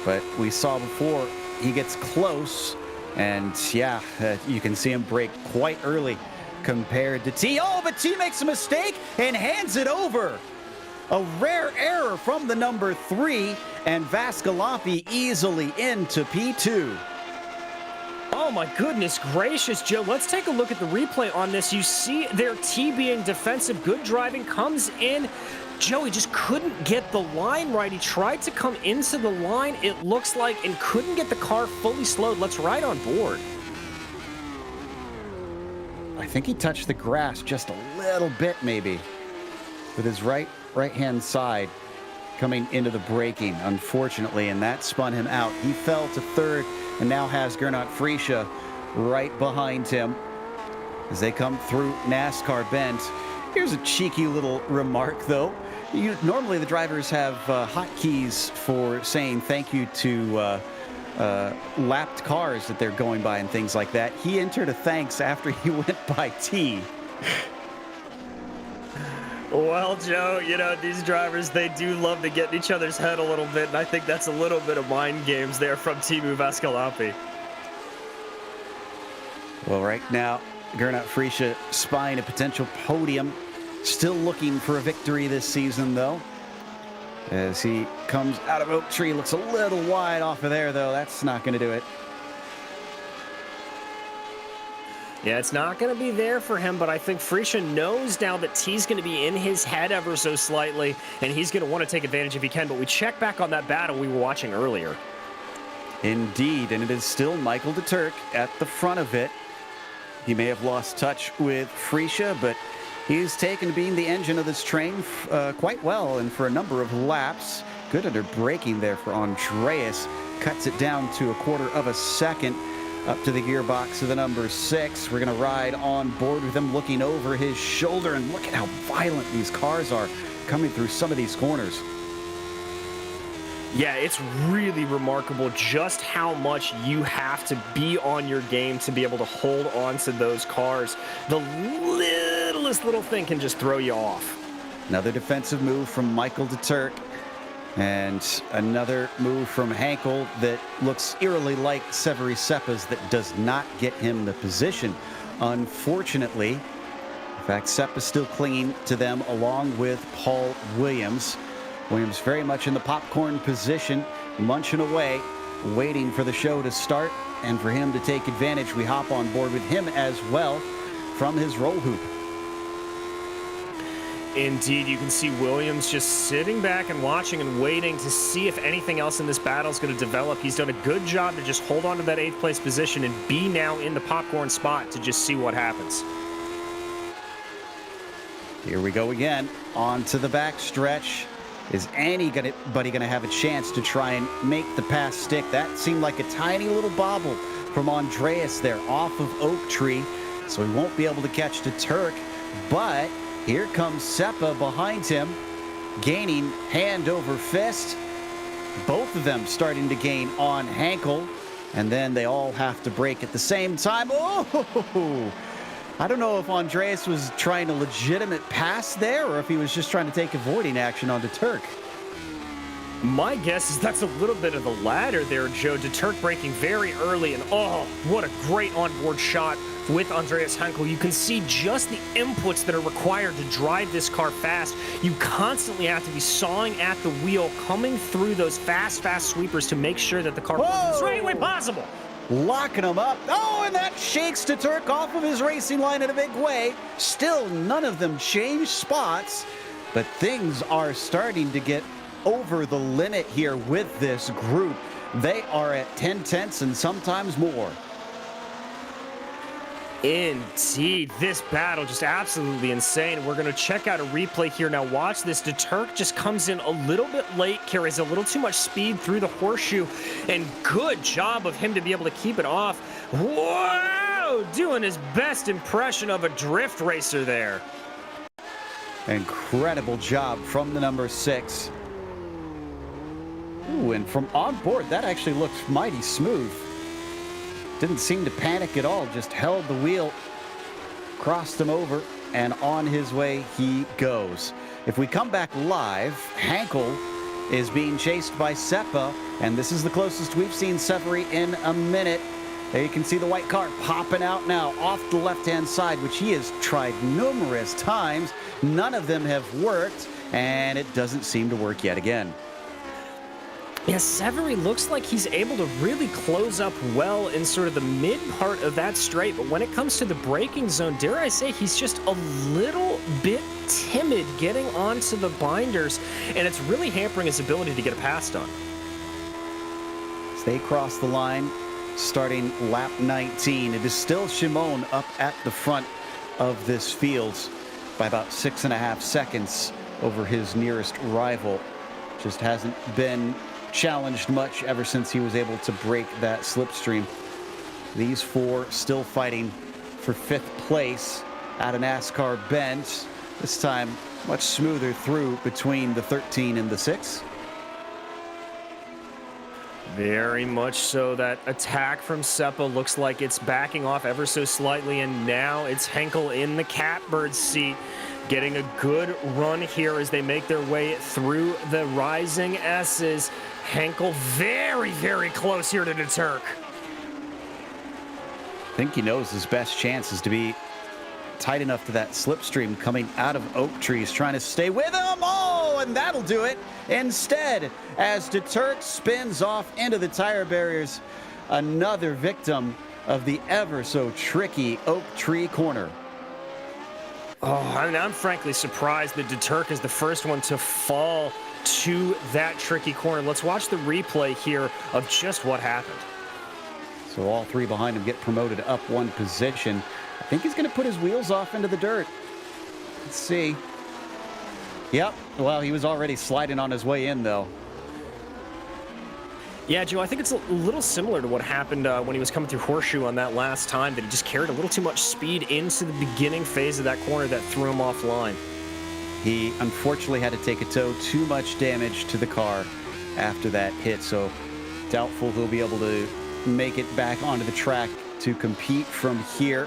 but we saw before he gets close, and yeah, you can see him break quite early compared to T. Oh, but T makes a mistake and hands it over. A rare error from the number 3, and Vaskalampi easily into P2. Oh my goodness gracious, Joe. Let's take a look at the replay on this. You see their T being defensive. Good driving, comes in. Joey just couldn't get the line right. He tried to come into the line, it looks like, and couldn't get the car fully slowed. Let's ride on board. I think he touched the grass just a little bit, maybe, with his right-hand side coming into the braking, unfortunately, and that spun him out. He fell to 3rd and now has Gernot Friesche right behind him as they come through NASCAR Bend. Here's a cheeky little remark, though. Normally the drivers have hotkeys for saying thank you to lapped cars that they're going by and things like that. He entered a thanks after he went by T. Well, Joe, you know, these drivers, they do love to get in each other's head a little bit, and I think that's a little bit of mind games there from Teemu Vaskalampi. Well, right now, Gernot Friesche spying a potential podium. Still looking for a victory this season, though. As he comes out of Oak Tree, looks a little wide off of there, though. That's not going to do it. Yeah, it's not going to be there for him, but I think Friesche knows now that T's going to be in his head ever so slightly, and he's going to want to take advantage if he can. But we check back on that battle we were watching earlier. Indeed, and it is still Michael de Turk at the front of it. He may have lost touch with Friesche, but he's taken being the engine of this train quite well, and for a number of laps. Good under braking there for Andreas. Cuts it down to 1/4 of a second up to the gearbox of the number 6. We're going to ride on board with him looking over his shoulder, and look at how violent these cars are coming through some of these corners. Yeah, it's really remarkable just how much you have to be on your game to be able to hold on to those cars. The littlest little thing can just throw you off. Another defensive move from Michael de Turk, and another move from Hankel that looks eerily like Severi Seppa's that does not get him the position, unfortunately. In fact, Seppa's still clinging to them along with Paul Williams. Williams very much in the popcorn position, munching away, waiting for the show to start and for him to take advantage. We hop on board with him as well from his roll hoop. Indeed, you can see Williams just sitting back and watching and waiting to see if anything else in this battle is going to develop. He's done a good job to just hold on to that 8th place position and be now in the popcorn spot to just see what happens. Here we go again, on to the back stretch. Is anybody going to have a chance to try and make the pass stick? That seemed like a tiny little bobble from Andreas there off of Oak Tree, so he won't be able to catch the Turk. But here comes Seppa behind him, gaining hand over fist. Both of them starting to gain on Hankel, and then they all have to brake at the same time. Oh! I don't know if Andreas was trying a legitimate pass there or if he was just trying to take avoiding action onto Turk. My guess is that's a little bit of the latter there, Joe. Deturk braking very early, and oh, what a great onboard shot with Andreas Henkel. You can see just the inputs that are required to drive this car fast. You constantly have to be sawing at the wheel, coming through those fast sweepers to make sure that the car goes the straight way possible. Locking him up. Oh, and that shakes Deturk off of his racing line in a big way. Still, none of them change spots, but things are starting to get over the limit here with this group. They are at 10/10 and sometimes more. Indeed, this battle just absolutely insane. We're going to check out a replay here. Now watch this. Deturk just comes in a little bit late, carries a little too much speed through the horseshoe, and good job of him to be able to keep it off. Whoa! Doing his best impression of a drift racer there. Incredible job from the number 6. Ooh, and from on board, that actually looks mighty smooth. Didn't seem to panic at all, just held the wheel, crossed him over, and on his way he goes. If we come back live, Henkel is being chased by Seppa, and this is the closest we've seen Severi in a minute. There you can see the white car popping out now off the left-hand side, which he has tried numerous times. None of them have worked, and it doesn't seem to work yet again. Yeah, Severi looks like he's able to really close up well in sort of the mid part of that straight, but when it comes to the braking zone, dare I say, he's just a little bit timid getting onto the binders, and it's really hampering his ability to get a pass done. As they cross the line, starting lap 19, it is still Shimon up at the front of this field by about 6.5 seconds over his nearest rival. Just hasn't been challenged much ever since he was able to break that slipstream. These four still fighting for 5th place at a NASCAR bench. This time much smoother through between the 13 and the 6. Very much so. That attack from Seppa looks like it's backing off ever so slightly, and now it's Henkel in the catbird seat, getting a good run here as they make their way through the rising S's. Henkel very close here to Deturk. I think he knows his best chance is to be tight enough to that slipstream coming out of Oak Trees, trying to stay with him. Oh, and that'll do it. Instead, as Deturk spins off into the tire barriers, another victim of the ever so tricky Oak Tree corner. Oh, I mean, I'm frankly surprised that Deturk is the first one to fall to that tricky corner. Let's watch the replay here of just what happened. So all three behind him get promoted up one position. I think he's going to put his wheels off into the dirt. Let's see. Yep, well, he was already sliding on his way in, though. Yeah, Joe, I think it's a little similar to what happened when he was coming through Horseshoe on that last time, that he just carried a little too much speed into the beginning phase of that corner that threw him offline. He unfortunately had to take a tow. Too much damage to the car after that hit, so doubtful he'll be able to make it back onto the track to compete from here.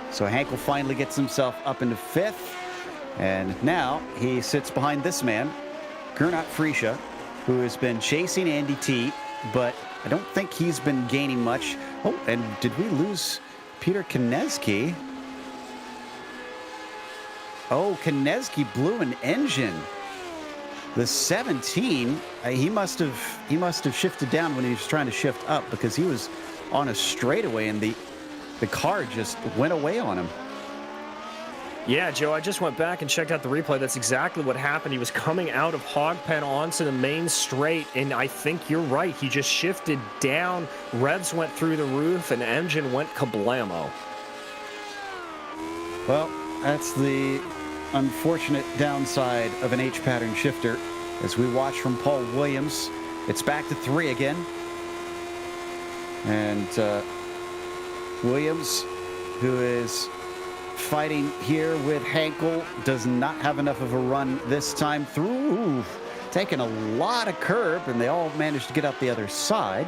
So Henkel finally gets himself up into 5th, and now he sits behind this man, Gernot Friesche, who has been chasing Andy T, but I don't think he's been gaining much. Oh, and did we lose Peter Konieczny? Oh, Konieczny blew an engine. The 17, he must have shifted down when he was trying to shift up, because he was on a straightaway and the car just went away on him. Yeah, Joe, I just went back and checked out the replay. That's exactly what happened. He was coming out of Hog Pen onto the main straight, and I think you're right. He just shifted down, revs went through the roof, and engine went kablamo. Well, that's the unfortunate downside of an H-pattern shifter. As we watch from Paul Williams, it's back to 3 again. And Williams, who is fighting here with Henkel, does not have enough of a run this time through. Taking a lot of curb, and they all managed to get out the other side.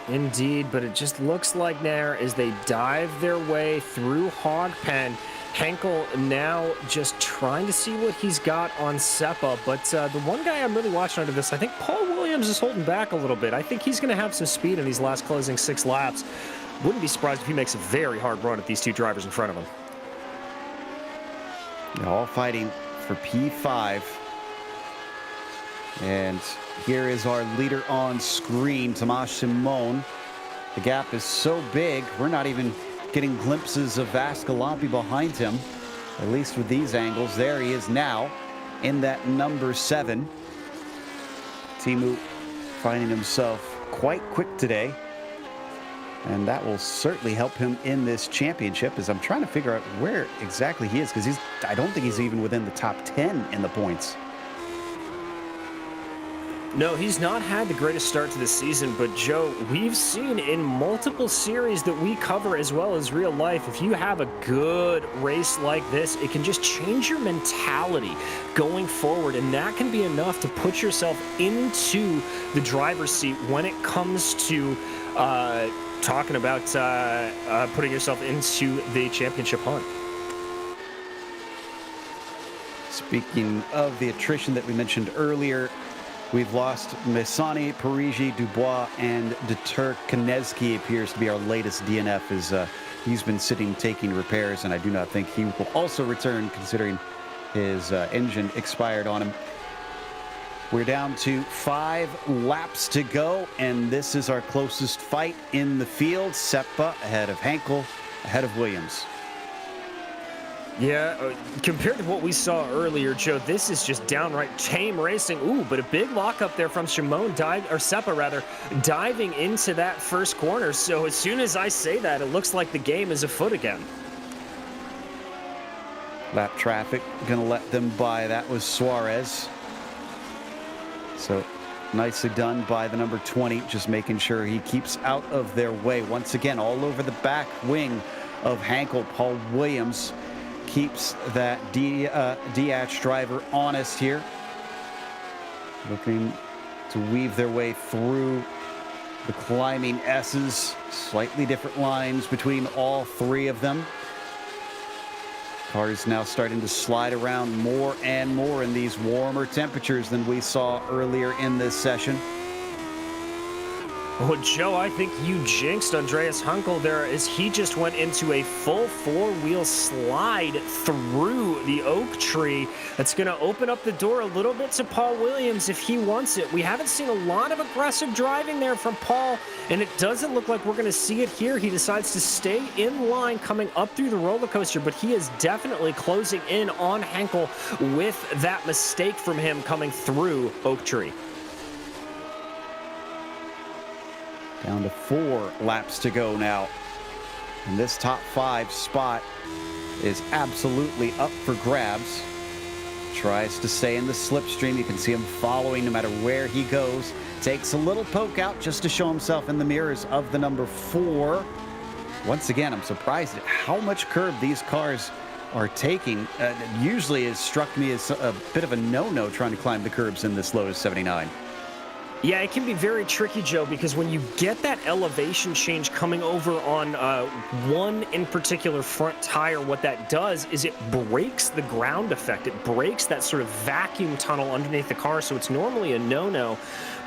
Indeed, but it just looks like now as they dive their way through Hog Pen, Henkel now just trying to see what he's got on Seppa, but the one guy I'm really watching under this, I think Paul Williams is holding back a little bit. I think he's going to have some speed in these last closing 6 laps. Wouldn't be surprised if he makes a very hard run at these 2 drivers in front of him. They're all fighting for P5. And here is our leader on screen, Tomas Simon. The gap is so big, we're not even getting glimpses of Vascalampi behind him, at least with these angles. There he is now in that number 7. Teemu finding himself quite quick today, and that will certainly help him in this championship, as I'm trying to figure out where exactly he is, because I don't think he's even within the top 10 in the points. No, he's not had the greatest start to the season, but Joe, we've seen in multiple series that we cover as well as real life, if you have a good race like this, it can just change your mentality going forward, and that can be enough to put yourself into the driver's seat when it comes to talking about putting yourself into the championship hunt. Speaking of the attrition that we mentioned earlier, we've lost Messani, Parigi, Dubois, and Deter Konecki appears to be our latest DNF, as he's been sitting taking repairs, and I do not think he will also return, considering his engine expired on him. We're down to 5 laps to go, and this is our closest fight in the field. Seppa ahead of Henkel, ahead of Williams. Yeah, compared to what we saw earlier, Joe, this is just downright tame racing. Ooh, but a big lockup there from Seppa diving into that first corner. So as soon as I say that, it looks like the game is afoot again. Lap traffic gonna let them by. That was Suarez. So nicely done by the number 20, just making sure he keeps out of their way. Once again, all over the back wing of Henkel, Paul Williams keeps that Diach driver honest here. Looking to weave their way through the climbing S's. Slightly different lines between all 3 of them. Cars now starting to slide around more and more in these warmer temperatures than we saw earlier in this session. Well, Joe, I think you jinxed Andreas Henkel there, as he just went into a full 4-wheel slide through the oak tree. That's going to open up the door a little bit to Paul Williams if he wants it. We haven't seen a lot of aggressive driving there from Paul, and it doesn't look like we're going to see it here. He decides to stay in line coming up through the roller coaster, but he is definitely closing in on Henkel with that mistake from him coming through oak tree. Down to 4 laps to go now. And this top 5 spot is absolutely up for grabs. Tries to stay in the slipstream. You can see him following no matter where he goes. Takes a little poke out just to show himself in the mirrors of the number 4. Once again, I'm surprised at how much curb these cars are taking. Usually it struck me as a bit of a no-no trying to climb the curbs in this Lotus 79. Yeah, it can be very tricky, Joe, because when you get that elevation change coming over on one in particular front tire, what that does is it breaks the ground effect. It breaks that sort of vacuum tunnel underneath the car, so it's normally a no-no.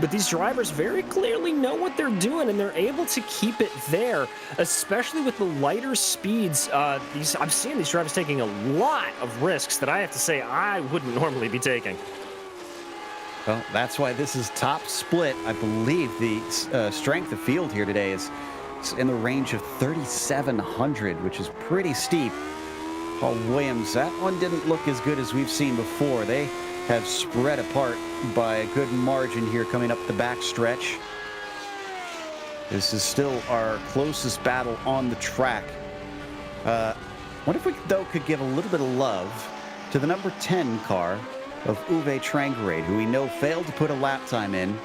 But these drivers very clearly know what they're doing, and they're able to keep it there, especially with the lighter speeds. I've seen these drivers taking a lot of risks that I have to say I wouldn't normally be taking. Well, that's why this is top split. I believe the strength of field here today is in the range of 3,700, which is pretty steep. Paul Williams, that one didn't look as good as we've seen before. They have spread apart by a good margin here coming up the back stretch. This is still our closest battle on the track. What if we, though, could give a little bit of love to the number 10 car of Uwe Trangerade, who we know failed to put a lap time in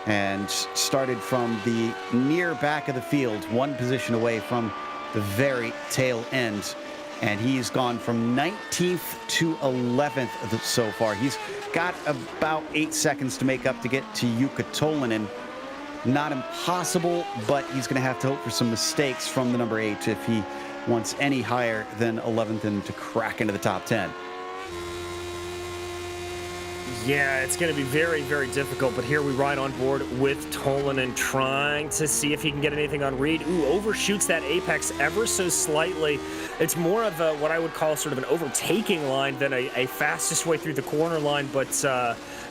and started from the near back of the field, 1 position away from the very tail end. And he's gone from 19th to 11th so far. He's got about 8 seconds to make up to get to Jukka Tolinen. Not impossible, but he's going to have to hope for some mistakes from the number 8 if he wants any higher than 11th and to crack into the top 10. Yeah, it's going to be very, very difficult, but here we ride on board with Tolanen trying to see if he can get anything on Reed. Ooh, overshoots that apex ever so slightly. It's more of a, what I would call sort of an overtaking line than a fastest way through the corner line, but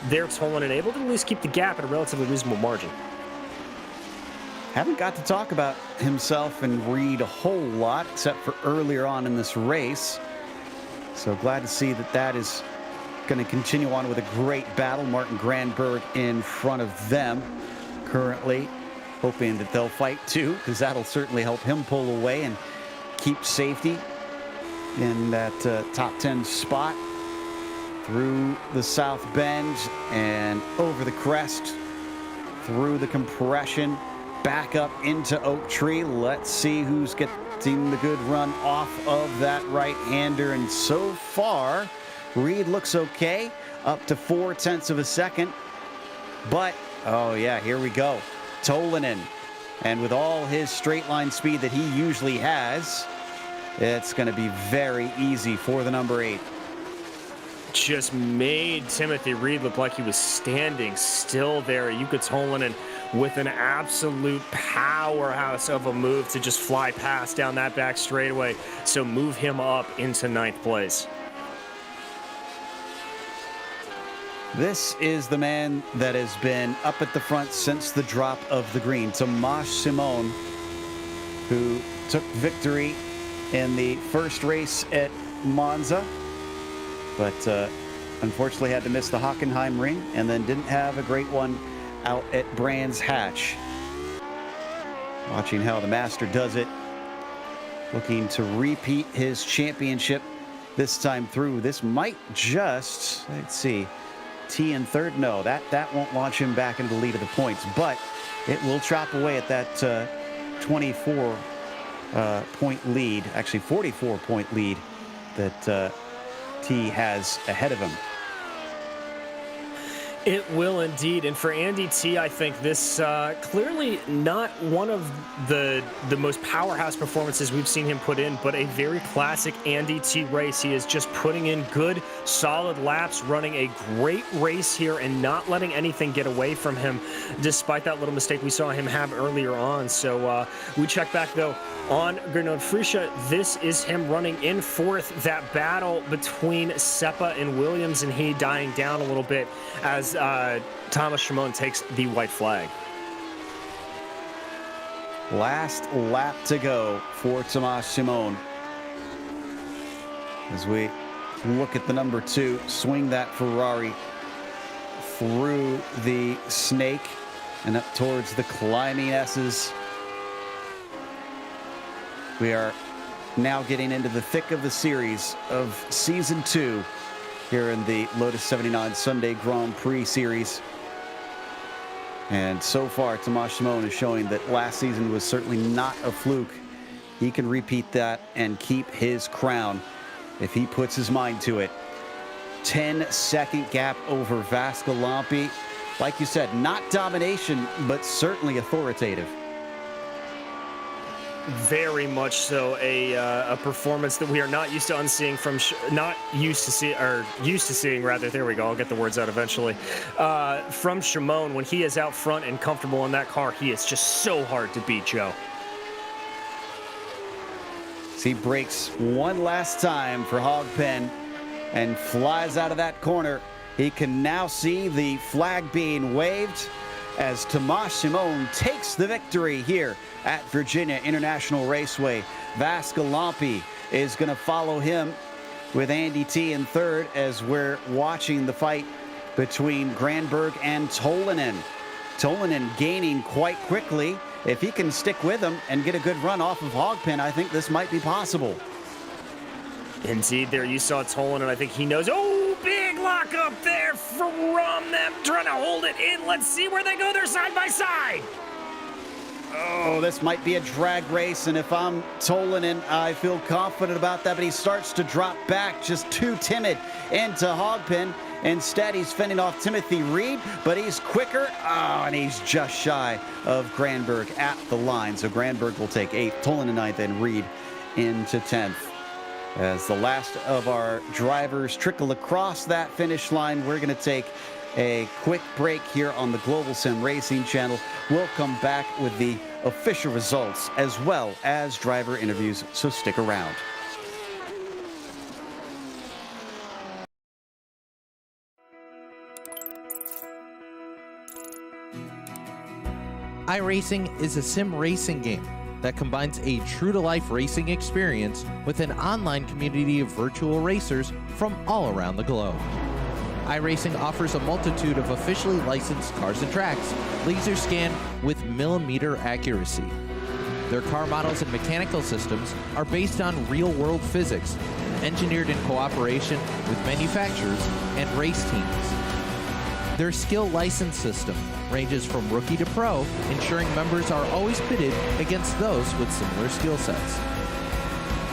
there Tolanen able to at least keep the gap at a relatively reasonable margin. Haven't got to talk about himself and Reed a whole lot, except for earlier on in this race. So glad to see that that is going to continue on with a great battle. Martin Granberg in front of them currently, hoping that they'll fight too, because that'll certainly help him pull away and keep safety in that top 10 spot. Through the South Bend and over the crest, through the compression, back up into Oak Tree. Let's see who's getting the good run off of that right-hander. And so far, Reed looks okay, up to 0.4 of a second. But, oh yeah, here we go. Tolanen. And with all his straight line speed that he usually has, it's going to be very easy for the number 8. Just made Timothy Reed look like he was standing still there. Jukka Tolanen with an absolute powerhouse of a move to just fly past down that back straightaway. So move him up into 9th place. This is the man that has been up at the front since the drop of the green. Tomasz Simon, who took victory in the first race at Monza, but unfortunately had to miss the Hockenheim ring and then didn't have a great one out at Brands Hatch. Watching how the Master does it, looking to repeat his championship this time through. This might just, let's see, T in 3rd. No, that won't launch him back into the lead of the points, but it will chop away at that 24 point lead, actually 44 point lead that T has ahead of him. It will indeed, and for Andy T, I think this clearly not one of the most powerhouse performances we've seen him put in, but a very classic Andy T race. He is just putting in good, solid laps, running a great race here, and not letting anything get away from him, despite that little mistake we saw him have earlier on. So we check back, though, on Gernot Frische. This is him running in 4th. That battle between Seppa and Williams and he dying down a little bit as Thomas Shimon takes the white flag. Last lap to go for Tomasz Shimon. As we look at the number 2, swing that Ferrari through the snake and up towards the climbing S's. We are now getting into the thick of the series of Season 2 here in the Lotus 79 Sunday Grand Prix Series. And so far, Tomasz Shimon is showing that last season was certainly not a fluke. He can repeat that and keep his crown if he puts his mind to it. 10-second gap over Vascolampi. Like you said, not domination, but certainly authoritative. Very much so a performance that we are not used to seeing from used to seeing rather. There we go. I'll get the words out eventually. From Shimon, when he is out front and comfortable in that car, he is just so hard to beat, Joe. So he breaks one last time for Hogpen and flies out of that corner. He can now see the flag being waved as Tomasz Shimon takes the victory here at Virginia International Raceway. Vascolampi is going to follow him with Andy T in 3rd as we're watching the fight between Granberg and Tolanen. Tolanen gaining quite quickly. If he can stick with him and get a good run off of Hogpen, I think this might be possible. Indeed, there you saw Tolanen. I think he knows. Oh, big lock up there from them, trying to hold it in. Let's see where they go. They're side by side. Oh, this might be a drag race, and if I'm Tolanen, I feel confident about that, but he starts to drop back, just too timid into Hogpen. Instead, he's fending off Timothy Reed, but he's quicker. Oh, and he's just shy of Granberg at the line. So Granberg will take 8th, Tolanen 9th, and Reed into 10th. As the last of our drivers trickle across that finish line, we're going to take a quick break here on the Global Sim Racing Channel. We'll come back with the official results as well as driver interviews, so stick around. iRacing is a sim racing game that combines a true-to-life racing experience with an online community of virtual racers from all around the globe. iRacing offers a multitude of officially licensed cars and tracks, laser scanned with millimeter accuracy. Their car models and mechanical systems are based on real-world physics, engineered in cooperation with manufacturers and race teams. Their skill license system ranges from rookie to pro, ensuring members are always pitted against those with similar skill sets.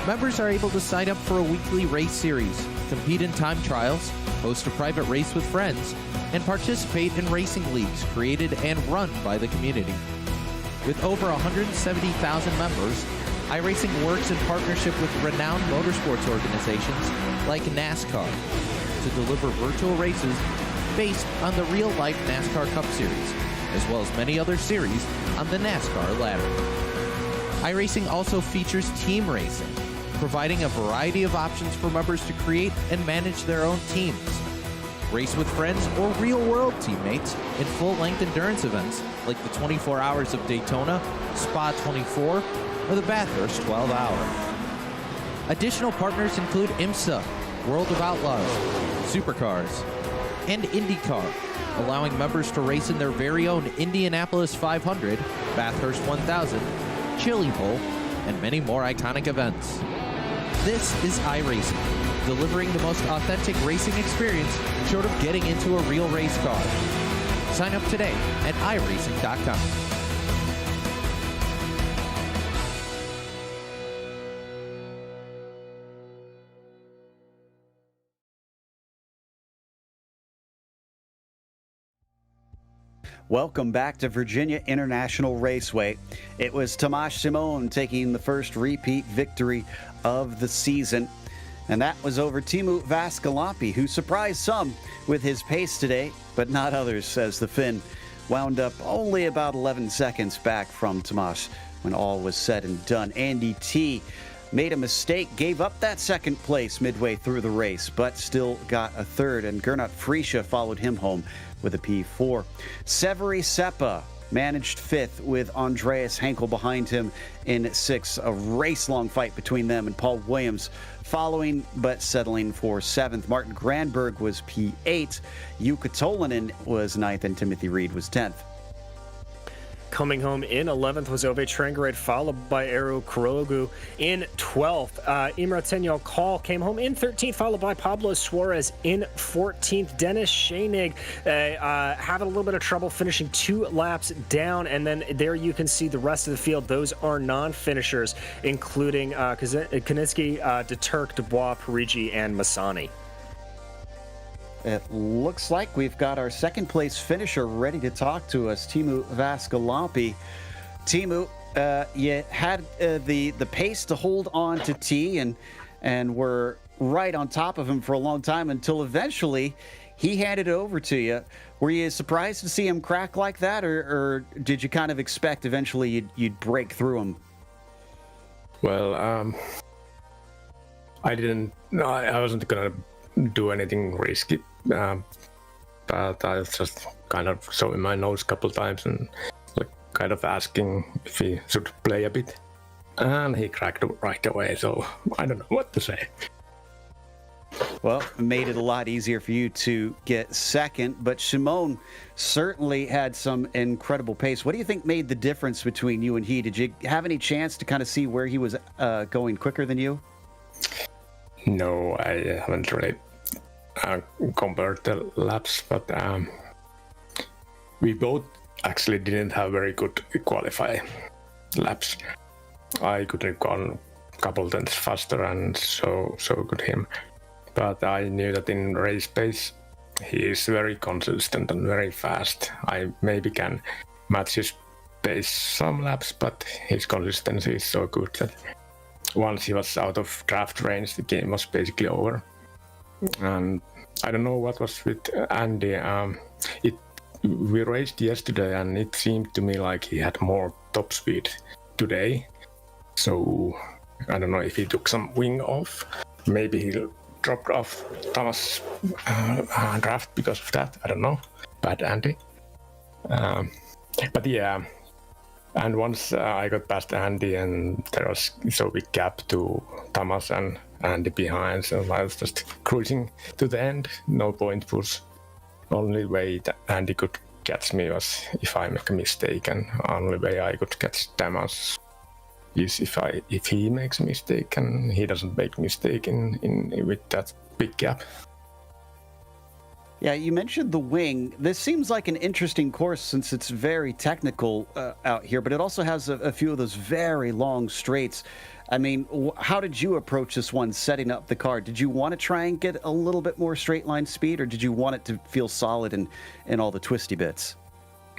Members are able to sign up for a weekly race series, compete in time trials, host a private race with friends, and participate in racing leagues created and run by the community. With over 170,000 members, iRacing works in partnership with renowned motorsports organizations like NASCAR to deliver virtual races based on the real-life NASCAR Cup Series, as well as many other series on the NASCAR ladder. iRacing also features team racing, providing a variety of options for members to create and manage their own teams. Race with friends or real-world teammates in full-length endurance events like the 24 Hours of Daytona, Spa 24, or the Bathurst 12-Hour. Additional partners include IMSA, World of Outlaws, Supercars, and IndyCar, allowing members to race in their very own Indianapolis 500, Bathurst 1000, Chili Bowl, and many more iconic events. This is iRacing, delivering the most authentic racing experience short of getting into a real race car. Sign up today at iRacing.com. Welcome back to Virginia International Raceway. It was Tomasz Simon taking the first repeat victory of the season. And that was over Teemu Vaskilampi, who surprised some with his pace today, but not others, as the Finn wound up only about 11 seconds back from Tomasz when all was said and done. Andy T made a mistake, gave up that second place midway through the race, but still got a third, and Gernot Friesche followed him home with a P4. Severi Seppa managed fifth with Andreas Henkel behind him in sixth. A race-long fight between them and Paul Williams following, but settling for seventh. Martin Granberg was P8. Jukka Tolinen was ninth, and Timothy Reed was 10th. Coming home in 11th was Ove Trangerade, followed by Eru Kurogu in 12th. Imre Tenyol Call came home in 13th, followed by Pablo Suarez in 14th. Dennis Schoenig having a little bit of trouble finishing 2 laps down, and then there you can see the rest of the field. Those are non-finishers, including Konieczny, DeTurk, Dubois, Parigi, and Masani. It looks like we've got our second place finisher ready to talk to us, Teemu Vaskilampi. Teemu, you had the pace to hold on to T and were right on top of him for a long time until eventually he handed it over to you. Were you surprised to see him crack like that, or did you kind of expect eventually you'd break through him? Well, I wasn't gonna do anything risky, but I just kind of saw in my nose a couple times and kind of asking if he should play a bit, and he cracked right away, so I don't know what to say. Well, it made it a lot easier for you to get second, but Simone certainly had some incredible pace. What do you think made the difference between you and he? Did you have any chance to kind of see where he was going quicker than you? No, I haven't really compared the laps, but we both actually didn't have very good qualify laps. I could have gone a couple tenths faster, and so could him. But I knew that in race pace, he is very consistent and very fast. I maybe can match his pace some laps, but his consistency is so good that once he was out of draft range, the game was basically over. And I don't know what was with Andy. We raced yesterday, and it seemed to me like he had more top speed today. So I don't know if he took some wing off. Maybe he dropped off Thomas' draft because of that. I don't know. Bad Andy. But yeah. And once I got past Andy, and there was so big gap to Thomas and Andy behind, so I was just cruising to the end. No point push. Only way that Andy could catch me was if I make a mistake, and only way I could catch Thomas is if he makes a mistake and he doesn't make mistake in with that big gap. Yeah, you mentioned the wing. This seems like an interesting course since it's very technical out here, but it also has a few of those very long straights. I mean, how did you approach this one setting up the car? Did you want to try and get a little bit more straight line speed, or did you want it to feel solid in all the twisty bits?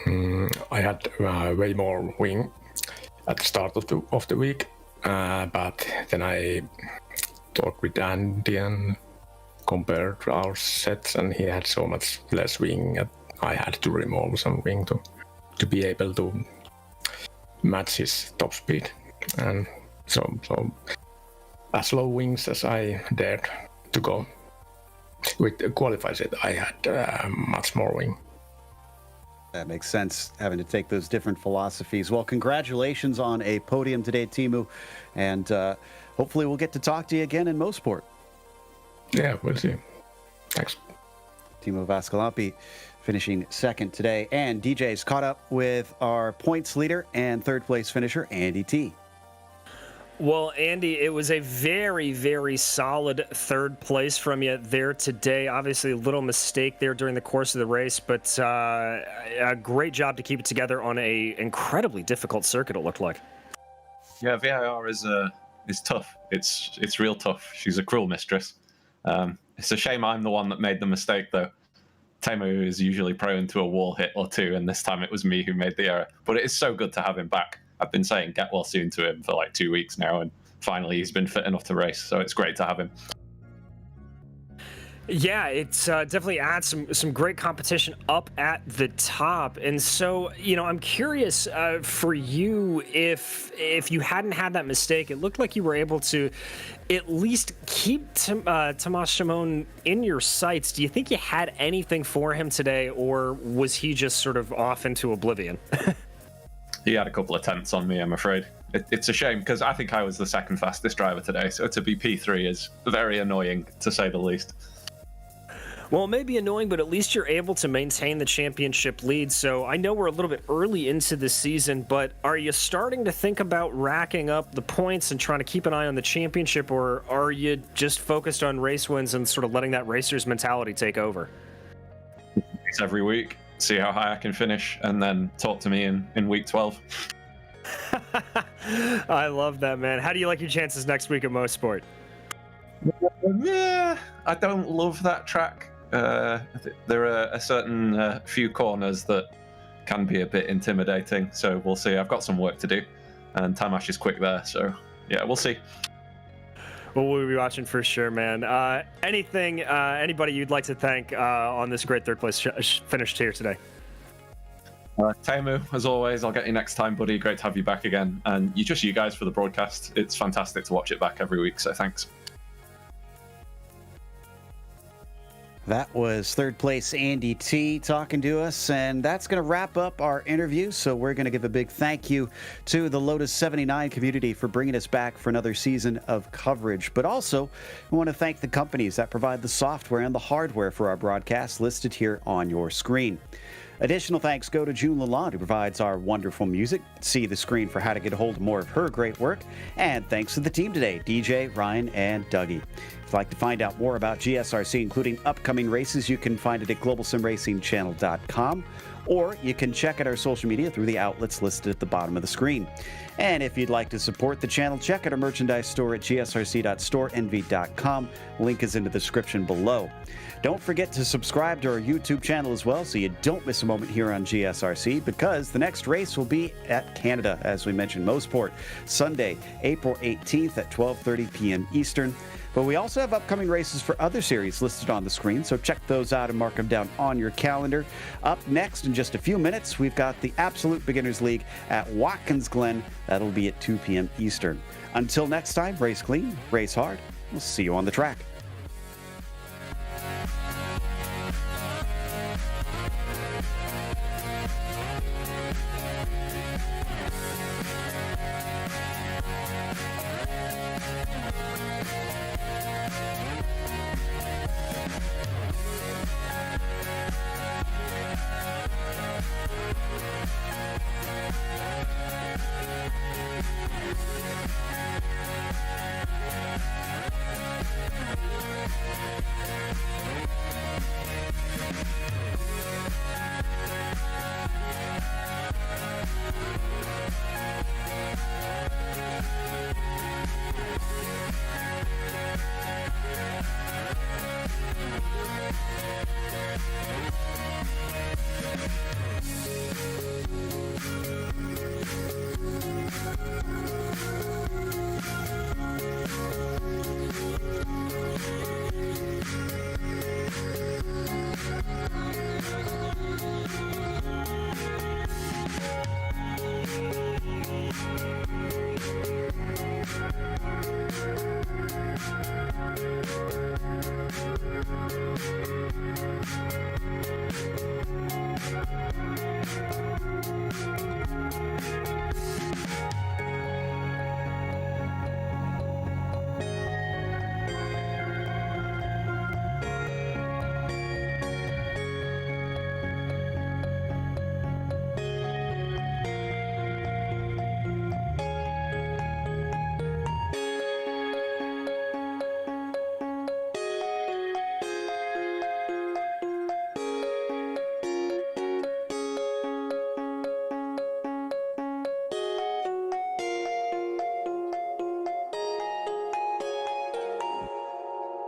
I had way more wing at the start of the week, but then I talked with Andy and compared our sets, and he had so much less wing that I had to remove some wing to be able to match his top speed. And so as low wings as I dared to go. With the qualified set, I had much more wing. That makes sense, having to take those different philosophies. Well, congratulations on a podium today, Teemu, and hopefully we'll get to talk to you again in Mosport. Yeah, we'll see. Thanks. Teemu Vaskalampi finishing second today, and DJ's caught up with our points leader and third place finisher, Andy T. Well, Andy, it was a very, very solid third place from you there today. Obviously, a little mistake there during the course of the race, but a great job to keep it together on a incredibly difficult circuit, it looked like. Yeah, VIR is tough. It's real tough. She's a cruel mistress. It's a shame I'm the one that made the mistake, though. Teemu is usually prone to a wall hit or two, and this time it was me who made the error. But it is so good to have him back. I've been saying get well soon to him for like 2 weeks now, and finally he's been fit enough to race, so it's great to have him. Yeah, it's definitely adds some great competition up at the top. And so, I'm curious for you, if you hadn't had that mistake, it looked like you were able to at least keep Tomas Shimon in your sights. Do you think you had anything for him today, or was he just sort of off into oblivion? He had a couple of tenths on me, I'm afraid. It's a shame, because I think I was the second fastest driver today, so to be P3 is very annoying, to say the least. Well, it may be annoying, but at least you're able to maintain the championship lead. So I know we're a little bit early into the season, but are you starting to think about racking up the points and trying to keep an eye on the championship, or are you just focused on race wins and sort of letting that racer's mentality take over? It's every week, see how high I can finish, and then talk to me in week 12. I love that, man. How do you like your chances next week at Mosport? Yeah, I don't love that track. There are a certain few corners that can be a bit intimidating, so we'll see. I've got some work to do, and Tamas is quick there, so yeah, we'll see. Well, we'll be watching for sure, man. Anybody you'd like to thank on this great third place finish here today? Teemu, as always, I'll get you next time, buddy. Great to have you back again, and you guys for the broadcast. It's fantastic to watch it back every week, so thanks. That was third place Andy T talking to us, and that's going to wrap up our interview. So we're going to give a big thank you to the Lotus 79 community for bringing us back for another season of coverage. But also, we want to thank the companies that provide the software and the hardware for our broadcast listed here on your screen. Additional thanks go to June Lalonde, who provides our wonderful music. See the screen for how to get a hold of more of her great work. And thanks to the team today, DJ, Ryan, and Dougie. If you'd like to find out more about GSRC, including upcoming races, you can find it at globalsimracingchannel.com or you can check out our social media through the outlets listed at the bottom of the screen. And if you'd like to support the channel, check out our merchandise store at gsrc.storenv.com. Link is in the description below. Don't forget to subscribe to our YouTube channel as well so you don't miss a moment here on GSRC, because the next race will be at Canada, as we mentioned, Mosport, Sunday, April 18th at 12:30 p.m. Eastern. But we also have upcoming races for other series listed on the screen, so check those out and mark them down on your calendar. Up next in just a few minutes, we've got the Absolute Beginners League at Watkins Glen. That'll be at 2 p.m. Eastern. Until next time, race clean, race hard. We'll see you on the track.